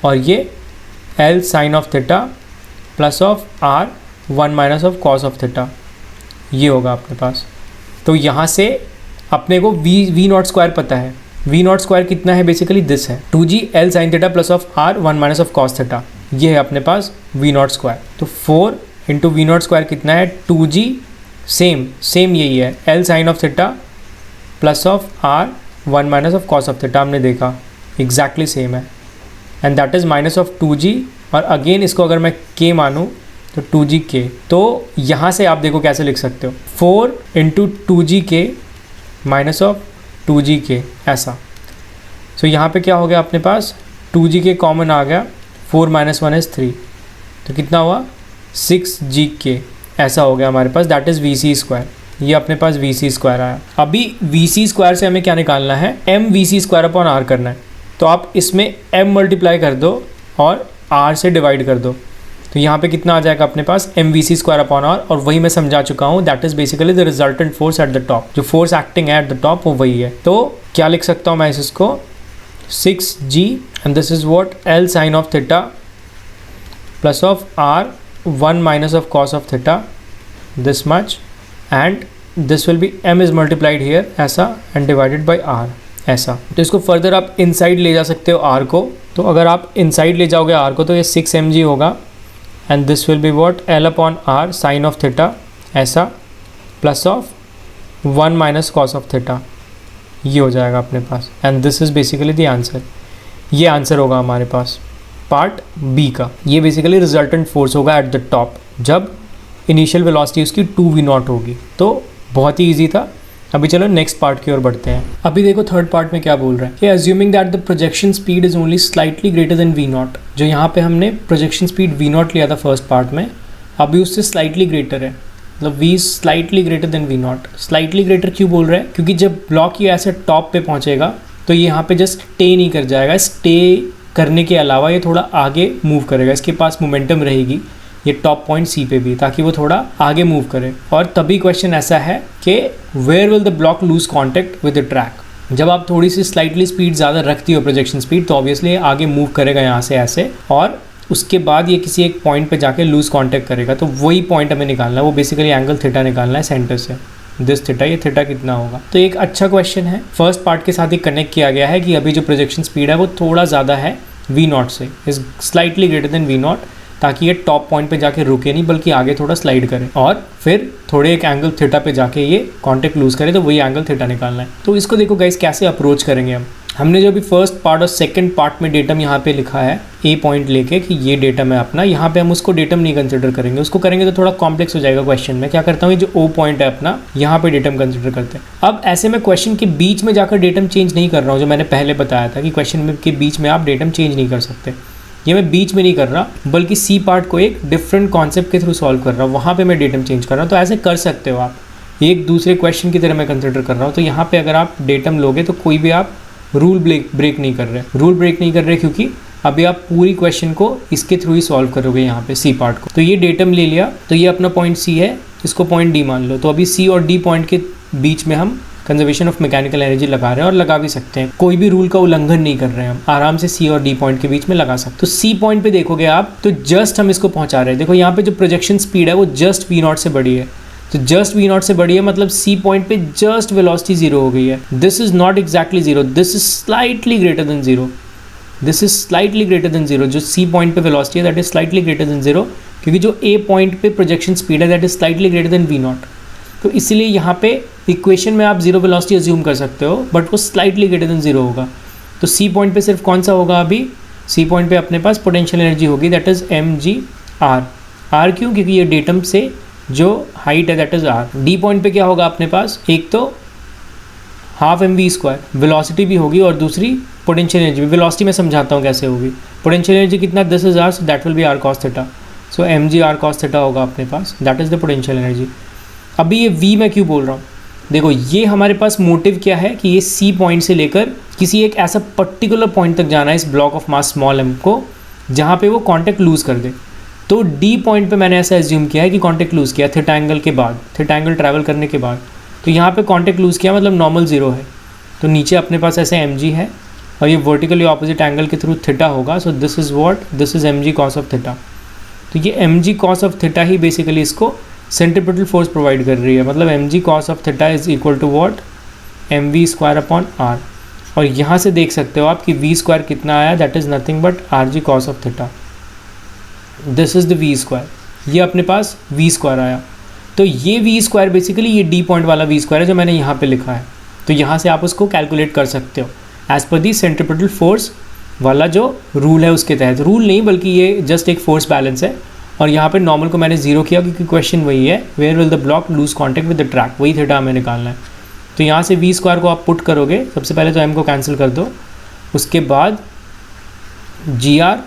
और ये L sin of theta plus of r 1 - of cos of theta, ये होगा अपने पास। तो यहाँ से अपने को v0² पता है, v0² कितना है, बेसिकली दिस है 2g L sin theta plus of r 1 - of cos theta, ये है अपने पास v0²। तो 4 इंटू v0² कितना है, 2g, सेम यही है, L sin of theta plus of r 1 - of cos of theta, हमने देखा एग्जैक्टली सेम है, and that is minus of 2g, और अगेन इसको अगर मैं k मानूँ तो 2gk। तो यहाँ से आप देखो कैसे लिख सकते हो, 4 into 2gk minus of 2gk, ऐसा। सो यहाँ पे क्या हो गया अपने पास, 2gk कॉमन आ गया, 4 - 1 इज़ 3, तो कितना हुआ 6gk, ऐसा हो गया हमारे पास, दैट इज़ vc²। ये अपने पास vc² आया। अभी vc² से हमें क्या निकालना है, mvc² अपॉन r करना है। तो आप इसमें m मल्टीप्लाई कर दो और r से डिवाइड कर दो, तो यहाँ पे कितना आ जाएगा अपने पास, mvc² अपॉन r, और वही मैं समझा चुका हूँ, that is basically the resultant force at the top. जो फोर्स एक्टिंग है एट द टॉप वो वही है। तो क्या लिख सकता हूँ मैं इसको, 6g, and this is what, L sin of theta plus of r 1 - of cos of theta, this much, and this will be m is multiplied here ऐसा and divided by r ऐसा। तो इसको फर्दर आप इनसाइड ले जा सकते हो r को। तो अगर आप इनसाइड ले जाओगे r को तो ये 6 mg होगा, and this will be what, L upon r sine of theta ऐसा plus of 1 - cos of theta, ये हो जाएगा अपने पास, and this is basically the answer. ये आंसर होगा हमारे पास पार्ट बी का। ये बेसिकली रिजल्टेंट फोर्स होगा एट द टॉप जब इनिशियल वेलोसिटी उसकी 2v0 होगी। तो बहुत ही ईजी था, अभी चलो नेक्स्ट पार्ट की ओर बढ़ते हैं। अभी देखो थर्ड पार्ट में क्या बोल रहा है कि assuming that the projection speed is only slightly greater than v naught. जो यहाँ पे हमने प्रोजेक्शन स्पीड वी नॉट लिया था फर्स्ट पार्ट में, अभी उससे स्लाइटली ग्रेटर है, मतलब v slightly greater than v naught. Slightly greater क्यों बोल रहा है? क्योंकि जब ब्लॉक ये ऐसे टॉप पे पहुँचेगा तो ये यहाँ पे जस्ट स्टे नहीं कर जाएगा, स्टे करने के अलावा ये थोड़ा आगे मूव करेगा, इसके पास मोमेंटम रहेगी ये टॉप पॉइंट सी पे भी, ताकि वो थोड़ा आगे मूव करे। और तभी क्वेश्चन ऐसा है कि where will the block lose contact with the track. जब आप थोड़ी सी स्लाइटली स्पीड ज़्यादा रखती हो प्रोजेक्शन स्पीड, तो ऑब्वियसली आगे मूव करेगा यहाँ से ऐसे, और उसके बाद ये किसी एक पॉइंट पे जाके लूज कॉन्टेक्ट करेगा। तो वही पॉइंट हमें निकालना है, वो बेसिकली एंगल थीटा निकालना है सेंटर से, दिस थीटा, ये थीटा कितना होगा। तो एक अच्छा क्वेश्चन है, फर्स्ट पार्ट के साथ ही कनेक्ट किया गया है कि अभी जो प्रोजेक्शन स्पीड है वो थोड़ा ज़्यादा है वी नॉट से, is slightly greater than v naught, ताकि ये टॉप पॉइंट पे जाके रुके नहीं बल्कि आगे थोड़ा स्लाइड करे और फिर थोड़े एक एंगल थीटा पे जाके ये कांटेक्ट लूज करे, तो वही एंगल थीटा निकालना है। तो इसको देखो गाइस कैसे अप्रोच करेंगे हमने जो भी फर्स्ट पार्ट और सेकंड पार्ट में डेटम यहाँ पे लिखा है ए पॉइंट लेके कि ये डेटम है अपना, यहाँ पे हम उसको डेटम नहीं कंसिडर करेंगे, उसको करेंगे तो थोड़ा कॉम्प्लेक्स हो जाएगा क्वेश्चन में। क्या करता हूँ, ये जो ओ पॉइंट है अपना, यहाँ पे डेटम कंसिडर करते हैं। अब ऐसे में क्वेश्चन के बीच में जाकर डेटम चेंज नहीं कर रहा हूँ, जो मैंने पहले बताया था कि क्वेश्चन के बीच में आप डेटम चेंज नहीं कर सकते। ये मैं बीच में नहीं कर रहा, बल्कि सी पार्ट को एक डिफरेंट कॉन्सेप्ट के थ्रू सॉल्व कर रहा हूँ, वहाँ पे मैं डेटम चेंज कर रहा हूँ। तो ऐसे कर सकते हो आप, एक दूसरे क्वेश्चन की तरह मैं कंसिडर कर रहा हूँ। तो यहाँ पे अगर आप डेटम लोगे तो कोई भी आप रूल ब्रेक नहीं कर रहे, क्योंकि अभी आप पूरी क्वेश्चन को इसके थ्रू ही सॉल्व करोगे यहाँ पे सी पार्ट को। तो ये डेटम ले लिया, तो ये अपना पॉइंट सी है, इसको पॉइंट डी मान लो। तो अभी सी और डी पॉइंट के बीच में हम कंजर्वेशन ऑफ मैकेनिकल एनर्जी लगा रहे हैं, और लगा भी सकते हैं, कोई भी रूल का उल्लंघन नहीं कर रहे हैं, हम आराम से सी और डी पॉइंट के बीच में लगा सकते हैं। तो सी पॉइंट पे देखोगे आप, तो जस्ट हम इसको पहुंचा रहे हैं। देखो यहाँ पे जो प्रोजेक्शन स्पीड है वो जस्ट वी नॉट से बड़ी है, तो जस्ट वी नॉट से बड़ी है, मतलब सी पॉइंट पे जस्ट वेलोसिटी जीरो हो गई है। This is not exactly zero, this is slightly greater than zero, this is slightly greater than zero. जो सी पॉइंट पे वेलोसिटी है that is slightly greater than zero, क्योंकि जो ए पॉइंट पे प्रोजेक्शन स्पीड है that is slightly greater than v naught. तो इसलिए यहाँ पे इक्वेशन में आप जीरो वेलोसिटी अज्यूम कर सकते हो, बट वो स्लाइटली ग्रेटर देन जीरो होगा। तो सी पॉइंट पे सिर्फ कौन सा होगा, अभी सी पॉइंट पे अपने पास पोटेंशियल एनर्जी होगी that is m g r. R क्यों? क्योंकि ये डेटम से जो हाइट है that is r. D point पे क्या होगा अपने पास, एक तो half m we square velocity भी होगी, और दूसरी पोटेंशियल एनर्जी भी। वेलोसिटी मैं समझाता हूँ कैसे होगी। पोटेंशियल एनर्जी कितना, 10,000, so that will be r cos theta. So m g r cos theta होगा अपने पास, that is the potential energy. अभी ये वी मैं क्यों बोल रहा हूँ, देखो ये हमारे पास मोटिव क्या है कि ये सी पॉइंट से लेकर किसी एक ऐसा पर्टिकुलर पॉइंट तक जाना है इस block of mass small m को, जहाँ पे वो कॉन्टेक्ट लूज़ कर दे। तो डी पॉइंट पे मैंने ऐसा एज्यूम किया है कि कॉन्टेक्ट लूज़ किया थीटा एंगल के बाद, थीटा एंगल ट्रैवल करने के बाद। तो यहाँ पे कॉन्टेक्ट लूज़ किया मतलब नॉर्मल जीरो है, तो नीचे अपने पास ऐसे एम जी है, और ये वर्टिकली ऑपोजिट एंगल के थ्रू थीटा होगा। So this is what, this is M G cos of theta. तो ये M G cos of theta ही बेसिकली इसको सेंट्रीपिटल फोर्स प्रोवाइड कर रही है, मतलब M G cos of theta is equal to what, M we square upon R. और यहाँ से देख सकते हो आप कि वी स्क्वायर कितना आया, that is nothing but R ji cos of theta. This is the V square, ये अपने पास वी स्क्वायर आया। तो ये वी स्क्वायर बेसिकली ये डी पॉइंट वाला वी स्क्वायर है जो मैंने यहाँ पे लिखा है। तो यहाँ से आप उसको कैलकुलेट कर सकते हो एज पर दी सेंट्रीपिटल फोर्स वाला जो रूल है उसके तहत। रूल नहीं बल्कि ये जस्ट एक फोर्स बैलेंस है, और यहाँ पे नॉर्मल को मैंने जीरो किया क्योंकि क्वेश्चन वही है, where will the block lose contact with the track, वही थीटा हमें निकालना है। तो यहाँ से वी स्क्वायर को आप पुट करोगे, सबसे पहले तो एम को कैंसिल कर दो, उसके बाद g r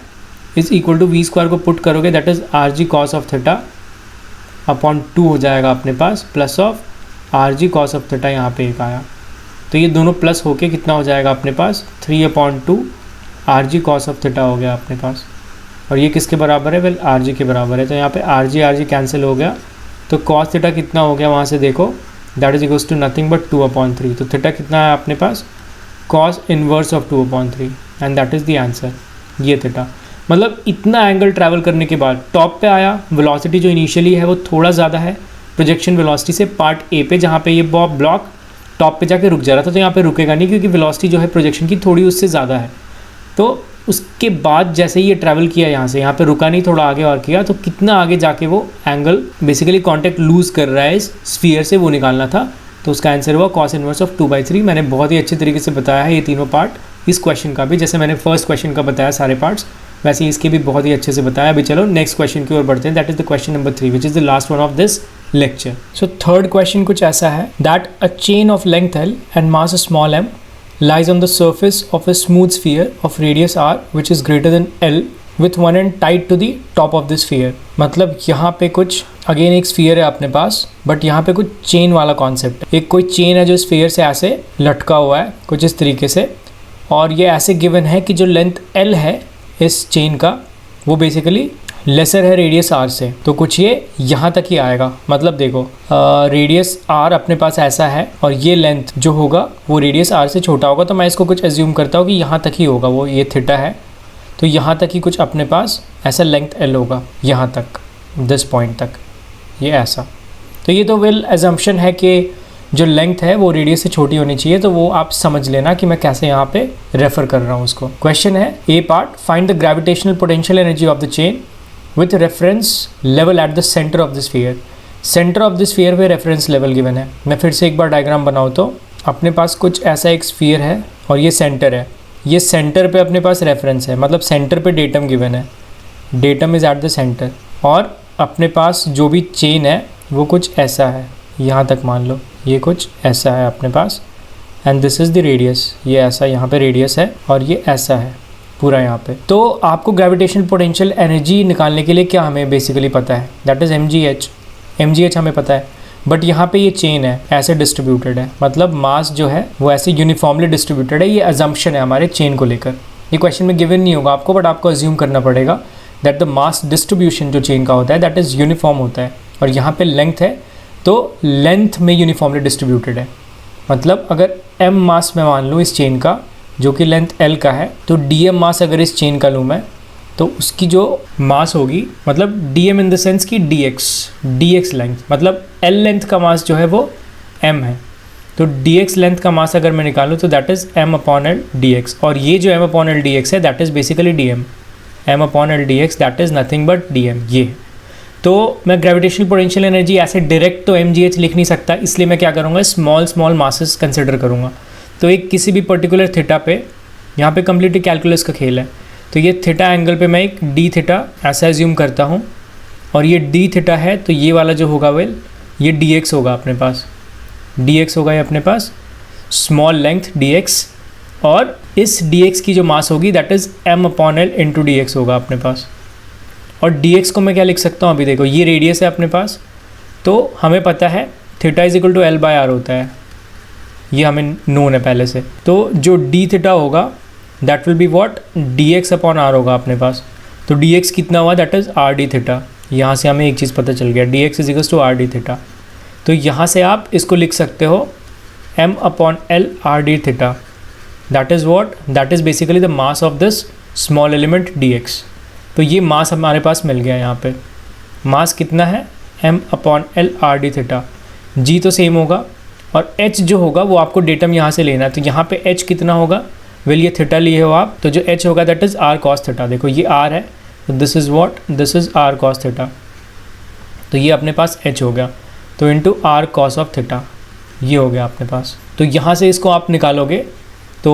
is equal to v square को पुट करोगे that is r ji cos of theta upon 2 हो जाएगा अपने पास, plus of r ji cos of theta यहाँ पे एक आया। तो ये दोनों प्लस होके कितना हो जाएगा अपने पास, 3/2 R G cos of theta हो गया अपने पास। और ये किसके बराबर है, वेल आर जी के बराबर है। तो यहाँ पे आर जी कैंसिल हो गया, तो कॉस थीटा कितना हो गया वहाँ से देखो, that is equals to nothing but 2/3। तो थीटा कितना है अपने पास, cos inverse of 2/3, and that is the answer, ये थीटा। मतलब इतना एंगल ट्रैवल करने के बाद टॉप पे आया, वेलोसिटी जो इनिशियली है वो थोड़ा ज़्यादा है प्रोजेक्शन वेलोसिटी से पार्ट ए पे, जहाँ पे ये ब्लॉक टॉप पे जाके रुक जा रहा था। तो यहाँ पे रुकेगा नहीं क्योंकि वेलोसिटी जो है प्रोजेक्शन की थोड़ी उससे ज़्यादा है। तो उसके बाद जैसे ही ये ट्रैवल किया यहाँ से, यहाँ पे रुका नहीं, थोड़ा आगे और किया, तो कितना आगे जाके वो एंगल बेसिकली कॉन्टेक्ट लूज़ कर रहा है इस स्फीयर से, वो निकालना था। तो उसका आंसर हुआ कॉस इनवर्स ऑफ 2/3। मैंने बहुत ही अच्छे तरीके से बताया है ये तीनों पार्ट इस क्वेश्चन का भी, जैसे मैंने फर्स्ट क्वेश्चन का बताया सारे पार्ट्स, वैसे इसके भी बहुत ही अच्छे से बताया। अभी चलो नेक्स्ट क्वेश्चन की ओर बढ़ते हैं, that is the question number 3 which is the last one of this lecture. So third question कुछ ऐसा है, that a chain of length L and mass small m lies on the surface of a smooth sphere of radius r which is greater than L with one end tied to the top of the sphere। मतलब यहाँ पे कुछ अगेन एक स्फीयर है अपने पास, बट यहाँ पे कुछ चेन वाला कॉन्सेप्ट है। एक कोई चेन है जो स्फीयर से ऐसे लटका हुआ है कुछ इस तरीके से, और ये ऐसे गिवन है कि जो लेंथ L है इस चेन का वो बेसिकली लेसर है रेडियस r से, तो कुछ ये यहाँ तक ही आएगा। मतलब देखो रेडियस r अपने पास ऐसा है और ये लेंथ जो होगा वो रेडियस r से छोटा होगा, तो मैं इसको कुछ एज्यूम करता हूँ कि यहाँ तक ही होगा, वो ये थीटा है तो यहाँ तक ही कुछ अपने पास ऐसा लेंथ L होगा, यहाँ तक दिस पॉइंट तक ये ऐसा। तो ये तो वेल एजम्पशन है कि जो लेंथ है वो रेडियस से छोटी होनी चाहिए, तो वो आप समझ लेना कि मैं कैसे यहाँ पे रेफर कर रहा हूँ उसको। क्वेश्चन है A part, find the gravitational potential energy of the chain with reference level at the centre of the sphere. Centre of the sphere पे रेफरेंस लेवल गिवन है। मैं फिर से एक बार डायग्राम बनाऊँ तो अपने पास कुछ ऐसा एक स्फीयर है और ये सेंटर है, ये सेंटर पे अपने पास रेफरेंस है, मतलब सेंटर पे डेटम गिवन है, datum is eight the centre, और अपने पास जो भी चेन है वो कुछ ऐसा है, यहाँ तक मान लो ये कुछ ऐसा है अपने पास, and this is the radius, ये ऐसा यहाँ पे रेडियस है और ये ऐसा है पूरा यहाँ पे। तो आपको ग्रेविटेशनल पोटेंशियल एनर्जी निकालने के लिए क्या हमें बेसिकली पता है, दैट इज़ mgh हमें पता है, बट यहाँ पे ये चेन है ऐसे डिस्ट्रीब्यूटेड है, मतलब मास जो है वो ऐसे यूनिफॉर्मली डिस्ट्रीब्यूटेड है। ये अजम्पशन है हमारे चेन को लेकर, ये क्वेश्चन में गिवन नहीं होगा आपको, बट आपको अज्यूम करना पड़ेगा दैट द मास डिस्ट्रीब्यूशन जो चेन का होता है दैट इज़ यूनिफॉर्म होता है, और यहाँ पे लेंथ है तो लेंथ में यूनिफॉर्मली डिस्ट्रीब्यूटेड है। मतलब अगर m मास में मान लूँ इस चेन का जो कि लेंथ L का है, तो dm मास अगर इस चेन का लूँ मैं, तो उसकी जो मास होगी, मतलब dm इन द सेंस की dx लेंथ, मतलब L लेंथ का मास जो है वो m है, तो dx लेंथ का मास अगर मैं निकालूँ तो दैट इज़ m/L dx, और ये जो m/L dx है that is basically dm, m/L dx that is nothing but dm ये। तो मैं ग्रेविटेशनल पोटेंशियल एनर्जी ऐसे डायरेक्ट तो mgh लिख नहीं सकता, इसलिए मैं क्या करूँगा, स्मॉल मासेस कंसिडर करूँगा। तो एक किसी भी पर्टिकुलर थीटा पे, यहाँ पे कम्प्लीटली कैलकुलस का खेल है, तो ये थीटा एंगल पे मैं एक डी थीटा ऐसा एज्यूम करता हूँ, और ये डी थीटा है तो ये वाला जो होगा वेल ये dx होगा अपने पास, dx होगा ये अपने पास स्मॉल लेंथ dx, और इस dx की जो मास होगी that is m/L into dx होगा अपने पास। और dx को मैं क्या लिख सकता हूँ, अभी देखो ये रेडियस है अपने पास, तो हमें पता है theta is equal to L/R होता है, ये हमें नोन है पहले से। तो जो डी थीटा होगा that will be what, dx/r होगा अपने पास। तो dx कितना हुआ, that is r d theta. यहाँ से हमें एक चीज़ पता चल गया, dx is equal to r d theta. तो यहाँ से आप इसको लिख सकते हो m/L r d theta, that is what, that is basically the mass of this small element dx। तो ये मास हमारे पास मिल गया, यहाँ पे मास कितना है m/L r d theta. g तो सेम होगा, और h जो होगा वो आपको डेटम यहाँ से लेना है, तो यहाँ पे h कितना होगा, वेल ये थीटा लिए हो आप, तो जो h होगा that is r cos theta. देखो ये r है, तो this is what, this is r cos theta, तो ये अपने पास h हो गया, तो into r cos of theta ये हो गया अपने पास। तो यहाँ से इसको आप निकालोगे तो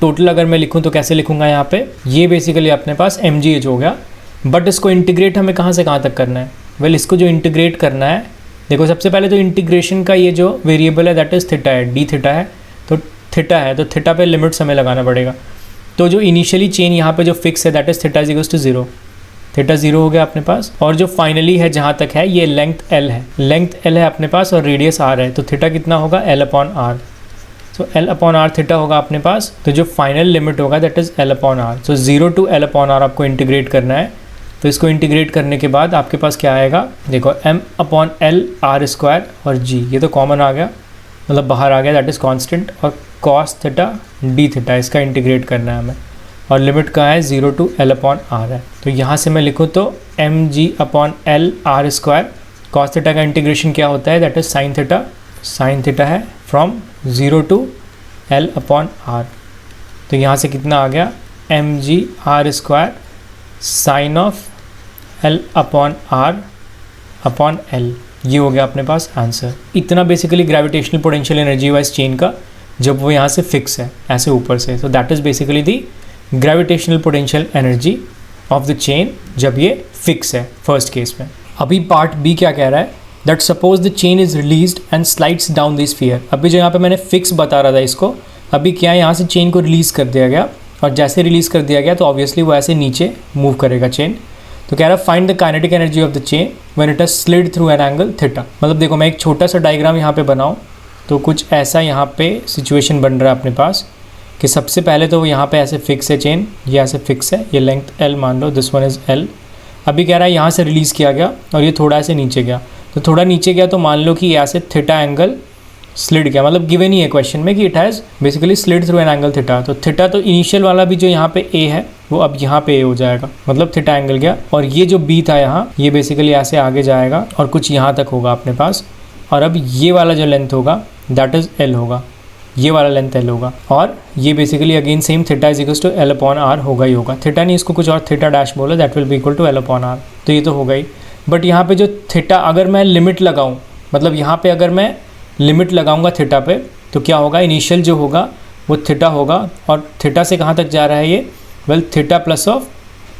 टोटल अगर मैं लिखूँ तो कैसे लिखूँगा, यहाँ पे ये बेसिकली अपने पास mgh हो गया, बट इसको इंटीग्रेट हमें कहाँ से कहाँ तक करना है, वेल इसको जो इंटीग्रेट करना है, देखो सबसे पहले तो इंटीग्रेशन का ये जो वेरिएबल है दैट इज़ थीटा है, डी थीटा है, तो थीटा है, तो थीटा पे लिमिट्स हमें लगाना पड़ेगा। तो जो इनिशियली चेन यहाँ पे जो फिक्स है that is theta is equals to 0, theta 0 हो गया अपने पास, और जो फाइनली है जहाँ तक है ये लेंथ L है, लेंथ L है अपने पास और रेडियस R है, तो थीटा कितना होगा L/R, तो L/R थीटा होगा अपने पास। तो जो फाइनल लिमिट होगा that is L/R, so 0 to L/R आपको इंटीग्रेट करना है। तो इसको इंटीग्रेट करने के बाद आपके पास क्या आएगा, देखो m/L r² और g, ये तो कॉमन आ गया, मतलब बाहर आ गया, दैट इज़ कांस्टेंट, और cos थीटा d थीटा इसका इंटीग्रेट करना है हमें, और लिमिट कहाँ है 0 टू L/R है। तो यहाँ से मैं लिखूँ तो mg/L r², cos थीटा का इंटीग्रेशन क्या होता है, दैट इज़ साइन थीटा है फ्रॉम 0 टू L/R। तो यहाँ से कितना आ गया, mg/r² sign of L/R upon L, ये हो गया अपने पास आंसर। इतना बेसिकली ग्रेविटेशनल पोटेंशियल एनर्जी हुआ इस चेन का जब वो यहाँ से फिक्स है ऐसे ऊपर से, तो that is basically the gravitational potential energy of the chain जब ये फिक्स है फर्स्ट केस में। अभी पार्ट बी क्या कह रहा है, that suppose the chain is released and slides down the sphere. अभी जो यहाँ पे मैंने फिक्स बता रहा था इसको, अभी क्या है, यहाँ से चेन को रिलीज़ कर दिया गया और जैसे रिलीज़ कर दिया गया तो ऑब्वियसली वो ऐसे नीचे मूव करेगा चेन। तो कह रहा है find the kinetic energy of the chain when it has slid through an angle theta. मतलब देखो मैं एक छोटा सा डायग्राम यहाँ पे बनाऊँ तो कुछ ऐसा यहाँ पे सिचुएशन बन रहा है अपने पास कि सबसे पहले तो यहाँ पे ऐसे फिक्स है चेन, ये ऐसे फिक्स है, ये लेंथ L मान लो, दिस वन इज़ L। अभी कह रहा है यहाँ से रिलीज़ किया गया और ये थोड़ा ऐसे नीचे गया, तो थोड़ा नीचे गया तो मान लो कि यहाँ से थीटा एंगल स्लिड गया, मतलब गिवन ही है क्वेश्चन में कि it has basically slid through an angle theta. तो थीटा तो इनिशियल वाला भी जो यहाँ पे A है वो अब यहाँ पे A हो जाएगा, मतलब थीटा एंगल गया। और ये जो B था यहाँ, ये बेसिकली ऐसे आगे जाएगा और कुछ यहाँ तक होगा अपने पास। और अब ये वाला जो लेंथ होगा दैट इज़ L होगा, ये वाला लेंथ L होगा। और ये basically again same theta is equal to L upon R होगा ही होगा। थीटा नहीं, इसको कुछ और थीटा डैश बोलो, that will be equal to L upon R। तो ये तो होगा ही। बट यहाँ पे जो थीटा, अगर मैं लिमिट लगाऊँ, मतलब यहाँ पे अगर मैं लिमिट लगाऊंगा थीटा पे, तो क्या होगा, इनिशियल जो होगा वो थीटा होगा और थीटा से कहाँ तक जा रहा है ये, well theta plus of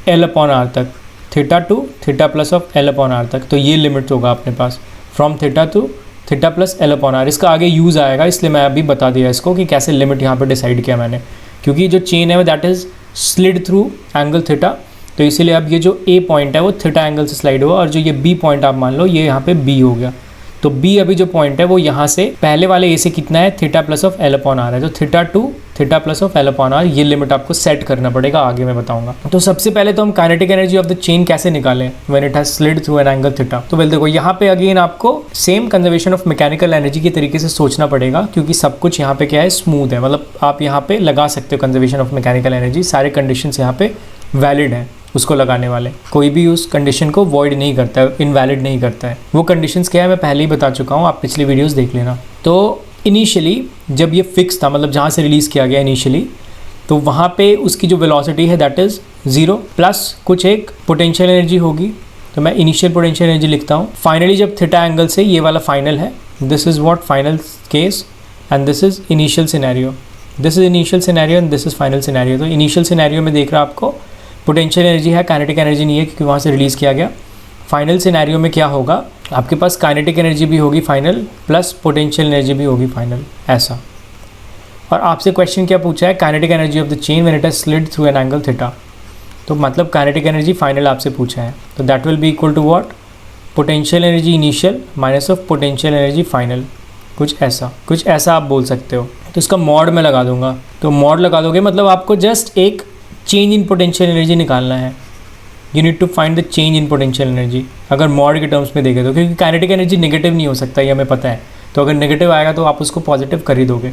L upon R तक, theta to theta plus of L upon R तक। तो ये लिमिट होगा अपने पास from theta to theta plus L upon R। इसका आगे यूज़ आएगा, इसलिए मैं अभी बता दिया इसको कि कैसे लिमिट यहाँ पे डिसाइड किया मैंने, क्योंकि जो चेन है that is slid through angle theta. तो इसीलिए अब ये जो A पॉइंट है वो थीटा एंगल से स्लाइड हुआ और जो ये B पॉइंट आप मान लो ये यहाँ पे B हो गया। तो B अभी जो पॉइंट है वो यहाँ से पहले वाले A से कितना है, theta plus of L upon R है। तो theta to theta plus of L upon R, ये लिमिट आपको सेट करना पड़ेगा, आगे मैं बताऊंगा। तो सबसे पहले तो हम kinetic energy of the chain कैसे निकालें when it has slid through an angle theta. तो वेल देखो यहाँ पे अगेन आपको same conservation of mechanical energy के तरीके से सोचना पड़ेगा, क्योंकि सब कुछ यहाँ पे क्या है, स्मूथ है। मतलब आप यहाँ पे लगा सकते हो कंजर्वेशन ऑफ मैकेनिकल एनर्जी, सारे कंडीशन यहाँ पे वैलिड हैं उसको लगाने वाले, कोई भी उस कंडीशन को वॉइड नहीं करता है, इनवैलिड नहीं करता है। वो कंडीशंस क्या है मैं पहले ही बता चुका हूँ, आप पिछली वीडियोस देख लेना। तो इनिशियली जब ये फिक्स था, मतलब जहाँ से रिलीज़ किया गया इनिशियली, तो वहाँ पे उसकी जो वेलोसिटी है दैट इज़ 0 प्लस कुछ एक पोटेंशियल एनर्जी होगी। तो मैं इनिशियल पोटेंशियल एनर्जी लिखता हूँ। फाइनली जब थीटा एंगल से, ये वाला फाइनल है, this is what final case and this is initial scenario, this is initial scenario and this is final scenario. तो इनिशियल सिनेरियो में देख रहा आपको पोटेंशियल एनर्जी है, काइनेटिक एनर्जी नहीं है क्योंकि वहाँ से रिलीज़ किया गया। फाइनल सिनेरियो में क्या होगा, आपके पास काइनेटिक एनर्जी भी होगी फाइनल प्लस पोटेंशियल एनर्जी भी होगी फाइनल, ऐसा। और आपसे क्वेश्चन क्या पूछा है, kinetic energy of the chain when it has slid through an angle theta. तो मतलब काइनेटिक एनर्जी फाइनल आपसे पूछा है, तो that will be equal to what, potential energy initial minus of potential energy final, कुछ ऐसा आप बोल सकते हो। तो इसका मॉड में लगा दूंगा। तो मॉड लगा दोगे मतलब आपको जस्ट एक चेंज इन पोटेंशियल एनर्जी निकालना है। You need to find the change in potential energy, अगर मॉड के टर्म्स में देखें तो, क्योंकि काइनेटिक एनर्जी नेगेटिव नहीं हो सकता, ये हमें पता है। तो अगर नेगेटिव आएगा तो आप उसको पॉजिटिव कर ही दोगे।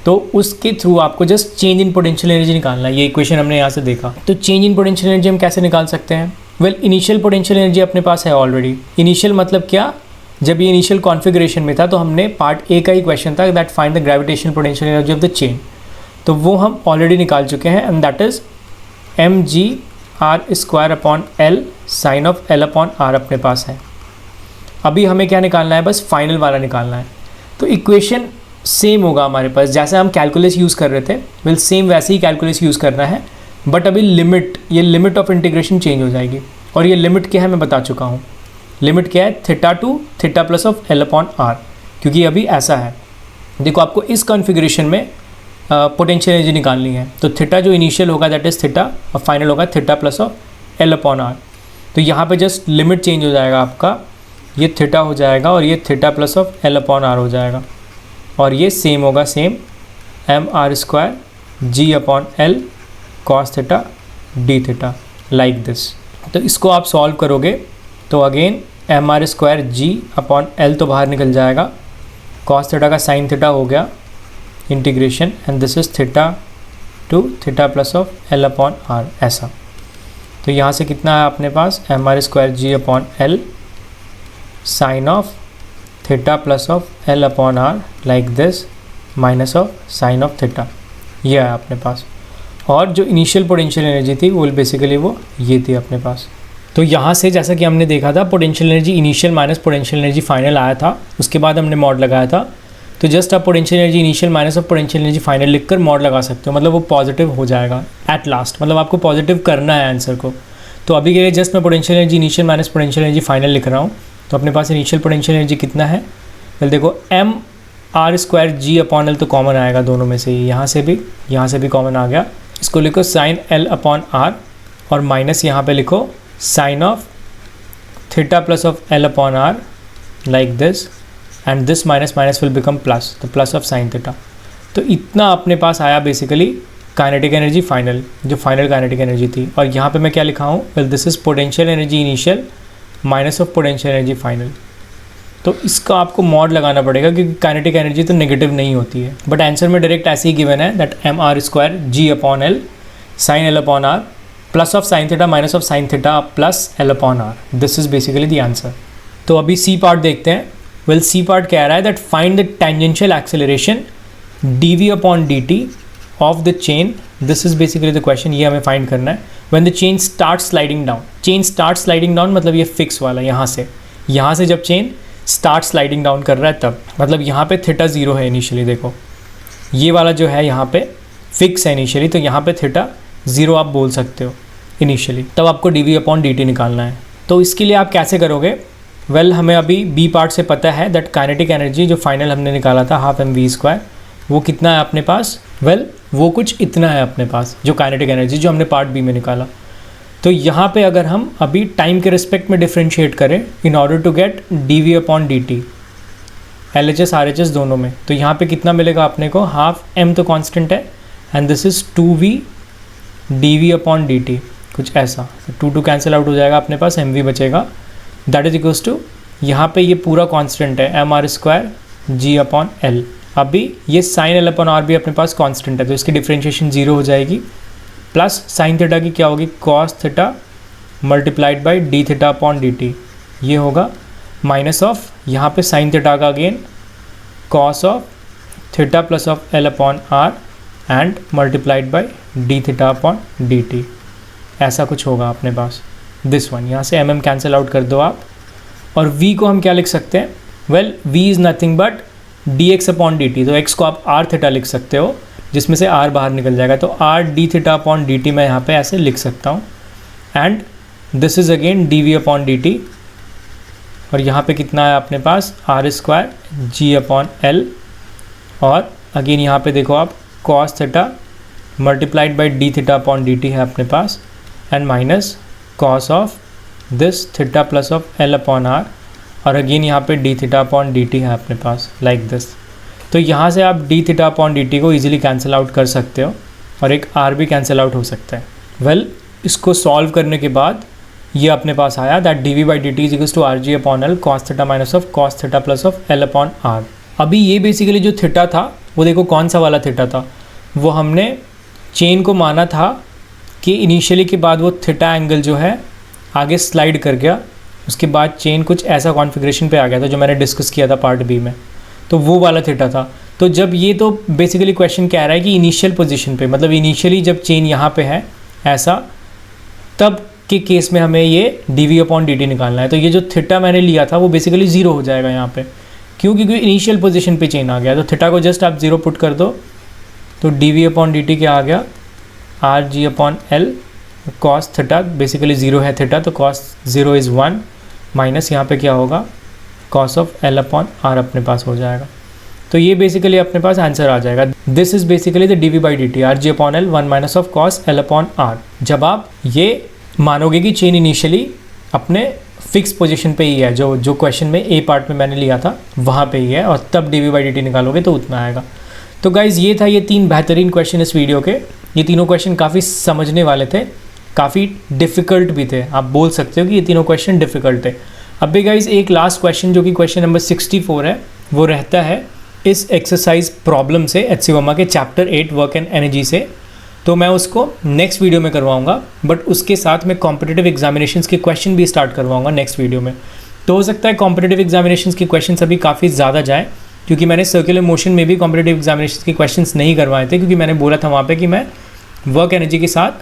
तो उसके थ्रू आपको just change in potential energy निकालना है। ये इक्वेशन हमने यहाँ से देखा। तो चेंज इन पोटेंशियल एनर्जी हम कैसे निकाल सकते हैं, वेल इनिशियल पोटेंशियल एनर्जी अपने पास है ऑलरेडी। इनिशियल मतलब क्या, जब ये इनिशियल कॉन्फिगरेशन में था तो हमने पार्ट ए का ही क्वेश्चन था that find the gravitational potential energy of the chain, तो वो हम ऑलरेडी निकाल चुके हैं and that is mg/r² upon L sine of L upon R अपने पास है। अभी हमें क्या निकालना है, बस फाइनल वाला निकालना है। तो इक्वेशन सेम होगा हमारे पास, जैसे हम कैलकुलस यूज़ कर रहे थे, वेल सेम वैसे ही कैलकुलस यूज़ करना है। बट अभी लिमिट, ये लिमिट ऑफ इंटीग्रेशन चेंज हो जाएगी। और ये लिमिट क्या है मैं बता चुका हूँ। लिमिट क्या है, theta to theta plus of L upon R, क्योंकि अभी ऐसा है। देखो आपको इस कॉन्फ़िगरेशन में पोटेंशियल एनर्जी निकालनी है। तो थीटा जो इनिशियल होगा दैट इज़ थीटा और फाइनल होगा theta plus of L upon R। तो यहाँ पे जस्ट लिमिट चेंज हो जाएगा आपका, ये थीटा हो जाएगा और ये theta plus of L upon R हो जाएगा। और ये सेम होगा, सेम mr² g अपॉन L cos theta d theta, like this. तो इसको आप सॉल्व करोगे तो अगेन mr² g अपॉन L तो बाहर निकल जाएगा, cos थीटा का साइन थीटा हो गया integration and this is theta to theta plus of L upon R, ऐसा। तो यहाँ से कितना है अपने पास, mr² g अपॉन L sine of theta plus of L upon R like this minus of sine of theta, ये है अपने पास। और जो इनिशियल पोटेंशियल एनर्जी थी वो बेसिकली वो ये थी अपने पास। तो यहाँ से जैसा कि हमने देखा था potential energy initial minus potential energy final आया था, उसके बाद हमने मॉड लगाया था। तो जस्ट आप potential energy initial minus of potential energy final लिखकर मॉड लगा सकते हो, मतलब वो पॉजिटिव हो जाएगा एट लास्ट, मतलब आपको पॉजिटिव करना है आंसर को। तो अभी के लिए जस्ट मैं potential energy initial minus potential energy final लिख रहा हूँ तो अपने पास इनिशियल पोटेंशियल एनर्जी कितना है, वेल देखो mr²g/L तो कॉमन आएगा दोनों में से, यहाँ से भी कॉमन आ गया। इसको लिखो sin L/r और माइनस यहाँ पे लिखो sine of theta plus of L/r like this, and this minus minus will become plus, तो प्लस ऑफ साइन थीटा। तो इतना अपने पास आया बेसिकली काइनेटिक एनर्जी फाइनल, जो फाइनल काइनेटिक एनर्जी थी। और यहाँ पे मैं क्या लिखा हूँ, well this is potential energy initial minus of potential energy final. तो इसका आपको मॉड लगाना पड़ेगा क्योंकि काइनेटिक एनर्जी तो नेगेटिव नहीं होती है, बट आंसर में डायरेक्ट ऐसे ही गिवन है that mr²g/L sin L/r plus of sine theta minus of sine theta plus L/r, this is basically the answer. तो अभी सी पार्ट देखते हैं। वेल सी पार्ट कह रहा है that find the tangential acceleration dv/dt of the chain, this is basically the question, ये हमें फाइंड करना है। When the chain start sliding down, chain start sliding down मतलब ये फिक्स वाला, यहाँ से जब चेन स्टार्ट स्लाइडिंग डाउन कर रहा है तब, मतलब यहाँ पे थीटा 0 है इनिशियली, देखो ये वाला जो है यहाँ पे फिक्स है इनिशियली, तो यहाँ पे थीटा 0 आप बोल सकते हो इनिशियली, तब आपको dv/dt निकालना है। तो इसके लिए आप कैसे करोगे, वेल हमें अभी बी पार्ट से पता है दैट काइनेटिक एनर्जी जो फाइनल हमने निकाला था 12mv², वो कितना है अपने पास, वेल वो कुछ इतना है अपने पास, जो काइनेटिक एनर्जी जो हमने पार्ट बी में निकाला। तो यहाँ पे अगर हम अभी टाइम के रिस्पेक्ट में डिफ्रेंशिएट करें in order to get dv/dt LHS RHS दोनों में, तो यहाँ पे कितना मिलेगा अपने को, हाफ m तो कांस्टेंट है and this is 2v dv/dt, कुछ ऐसा। 2 कैंसिल आउट हो जाएगा, अपने पास mv बचेगा, दैट इज इक्वल्स टू, यहाँ पे ये पूरा कांस्टेंट है mr²g/L। अभी ये साइन L/r भी अपने पास कांस्टेंट है, तो इसकी डिफ्रेंशिएशन 0 हो जाएगी, प्लस साइन थीटा की क्या होगी, cos theta multiplied by D थीटा/dt, ये होगा माइनस ऑफ यहाँ पे साइन थीटा का again cos of theta plus of L/r and multiplied by D थीटा/dt, ऐसा कुछ होगा अपने पास। दिस वन, यहाँ से mm कैंसिल आउट कर दो आप, और v को हम क्या लिख सकते हैं, well v is nothing but dx/dt, तो x को आप r थीटा लिख सकते हो, जिसमें से r बाहर निकल जाएगा, तो r d थीटा/dt मैं यहाँ पे ऐसे लिख सकता हूँ, and this is again dv/dt, और यहाँ पे कितना है अपने पास r²g/L, और अगेन यहाँ पे देखो आप cos theta multiplied by D थीटा/dt है अपने पास, and minus cos of this theta plus of L/r, और अगेन यहाँ पे डी थीटा/dt है अपने पास लाइक दिस। तो यहाँ से आप डी थीटा/dt को ईजिली कैंसिल आउट कर सकते हो, और एक r भी कैंसिल आउट हो सकता है। वेल इसको सॉल्व करने के बाद ये अपने पास आया that dv/dt is equals to rg/L cos theta minus of cos theta plus of L/r। अभी ये बेसिकली जो थीटा था वो देखो कौन सा वाला थीटा था, वो हमने चेन को माना था कि इनिशियली के बाद वो थीटा एंगल जो है आगे स्लाइड कर गया, उसके बाद चेन कुछ ऐसा कॉन्फ़िगरेशन पे आ गया था जो मैंने डिस्कस किया था पार्ट बी में, तो वो वाला थीटा था। तो जब ये, तो बेसिकली क्वेश्चन कह रहा है कि इनिशियल पोजीशन पे, मतलब इनिशियली जब चेन यहाँ पे है ऐसा, तब के केस में हमें ये dv/dt निकालना है। तो ये जो थीटा मैंने लिया था वो बेसिकली 0 हो जाएगा यहाँ पे, क्योंकि इनिशियल पोजीशन पे चेन आ गया, तो थीटा को जस्ट आप 0 पुट कर दो, तो dv/dt क्या आ गया, rg/L cos थीटा, बेसिकली 0 है थीटा, तो cos 0 इज़ 1, माइनस यहाँ पे क्या होगा cos ऑफ L/r अपने पास हो जाएगा। तो ये बेसिकली अपने पास आंसर आ जाएगा। This is basically the dv/dt rg/L 1 minus of cos L/r। जब आप ये मानोगे कि चेन इनिशियली अपने फिक्स पोजीशन पे ही है, जो क्वेश्चन में ए पार्ट में मैंने लिया था वहाँ पे ही है, और तब dv/dt निकालोगे तो उतना आएगा। तो गाइज़ ये था ये 3 बेहतरीन क्वेश्चन इस वीडियो के। ये तीनों क्वेश्चन काफ़ी समझने वाले थे, काफ़ी डिफ़िकल्ट भी थे, आप बोल सकते हो कि ये तीनों क्वेश्चन डिफ़िकल्ट थे। अब भी गाइज़ एक लास्ट क्वेश्चन जो कि क्वेश्चन नंबर 64 है, वो रहता है इस एक्सरसाइज प्रॉब्लम से एचसी वर्मा के चैप्टर 8 वर्क एंड एनर्जी से। तो मैं उसको नेक्स्ट वीडियो में करवाऊंगा, बट उसके साथ मैं कॉम्पिटिटिव एग्जामिनेशंस के क्वेश्चन भी स्टार्ट करवाऊंगा नेक्स्ट वीडियो में। तो हो सकता है कॉम्पिटिटिव एग्जामिनेशंस के क्वेश्चन अभी काफ़ी ज़्यादा जाए, क्योंकि मैंने सर्कुलर मोशन में भी कॉम्पिटिटिव एग्जामिनेशंस के क्वेश्चंस नहीं करवाए थे, क्योंकि मैंने बोला था वहाँ पे कि मैं वर्क एनर्जी के साथ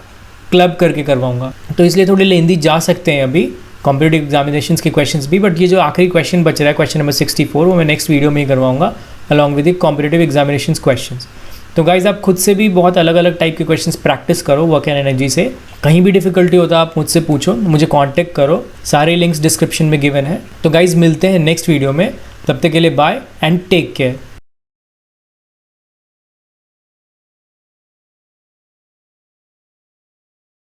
क्लब करके करवाऊंगा, तो इसलिए थोड़े लेंदी जा सकते हैं अभी कॉम्पिटिटिव एग्जामिनेशंस के क्वेश्चंस भी। बट ये जो आखिरी क्वेश्चन बच रहा है क्वेश्चन नंबर 64, वो मैं नेक्स्ट वीडियो में ही करवाऊंगा along with the competitive examinations questions. तो गाइज आप खुद से भी बहुत अलग अलग टाइप के क्वेश्चंस प्रैक्टिस करो वर्क एंड एनर्जी से। कहीं भी डिफिकल्टी होता है आप मुझसे पूछो, मुझे कांटेक्ट करो, सारे लिंक्स डिस्क्रिप्शन में गिवन है। तो गाइज मिलते हैं नेक्स्ट वीडियो में, तब तक के लिए बाय एंड टेक केयर।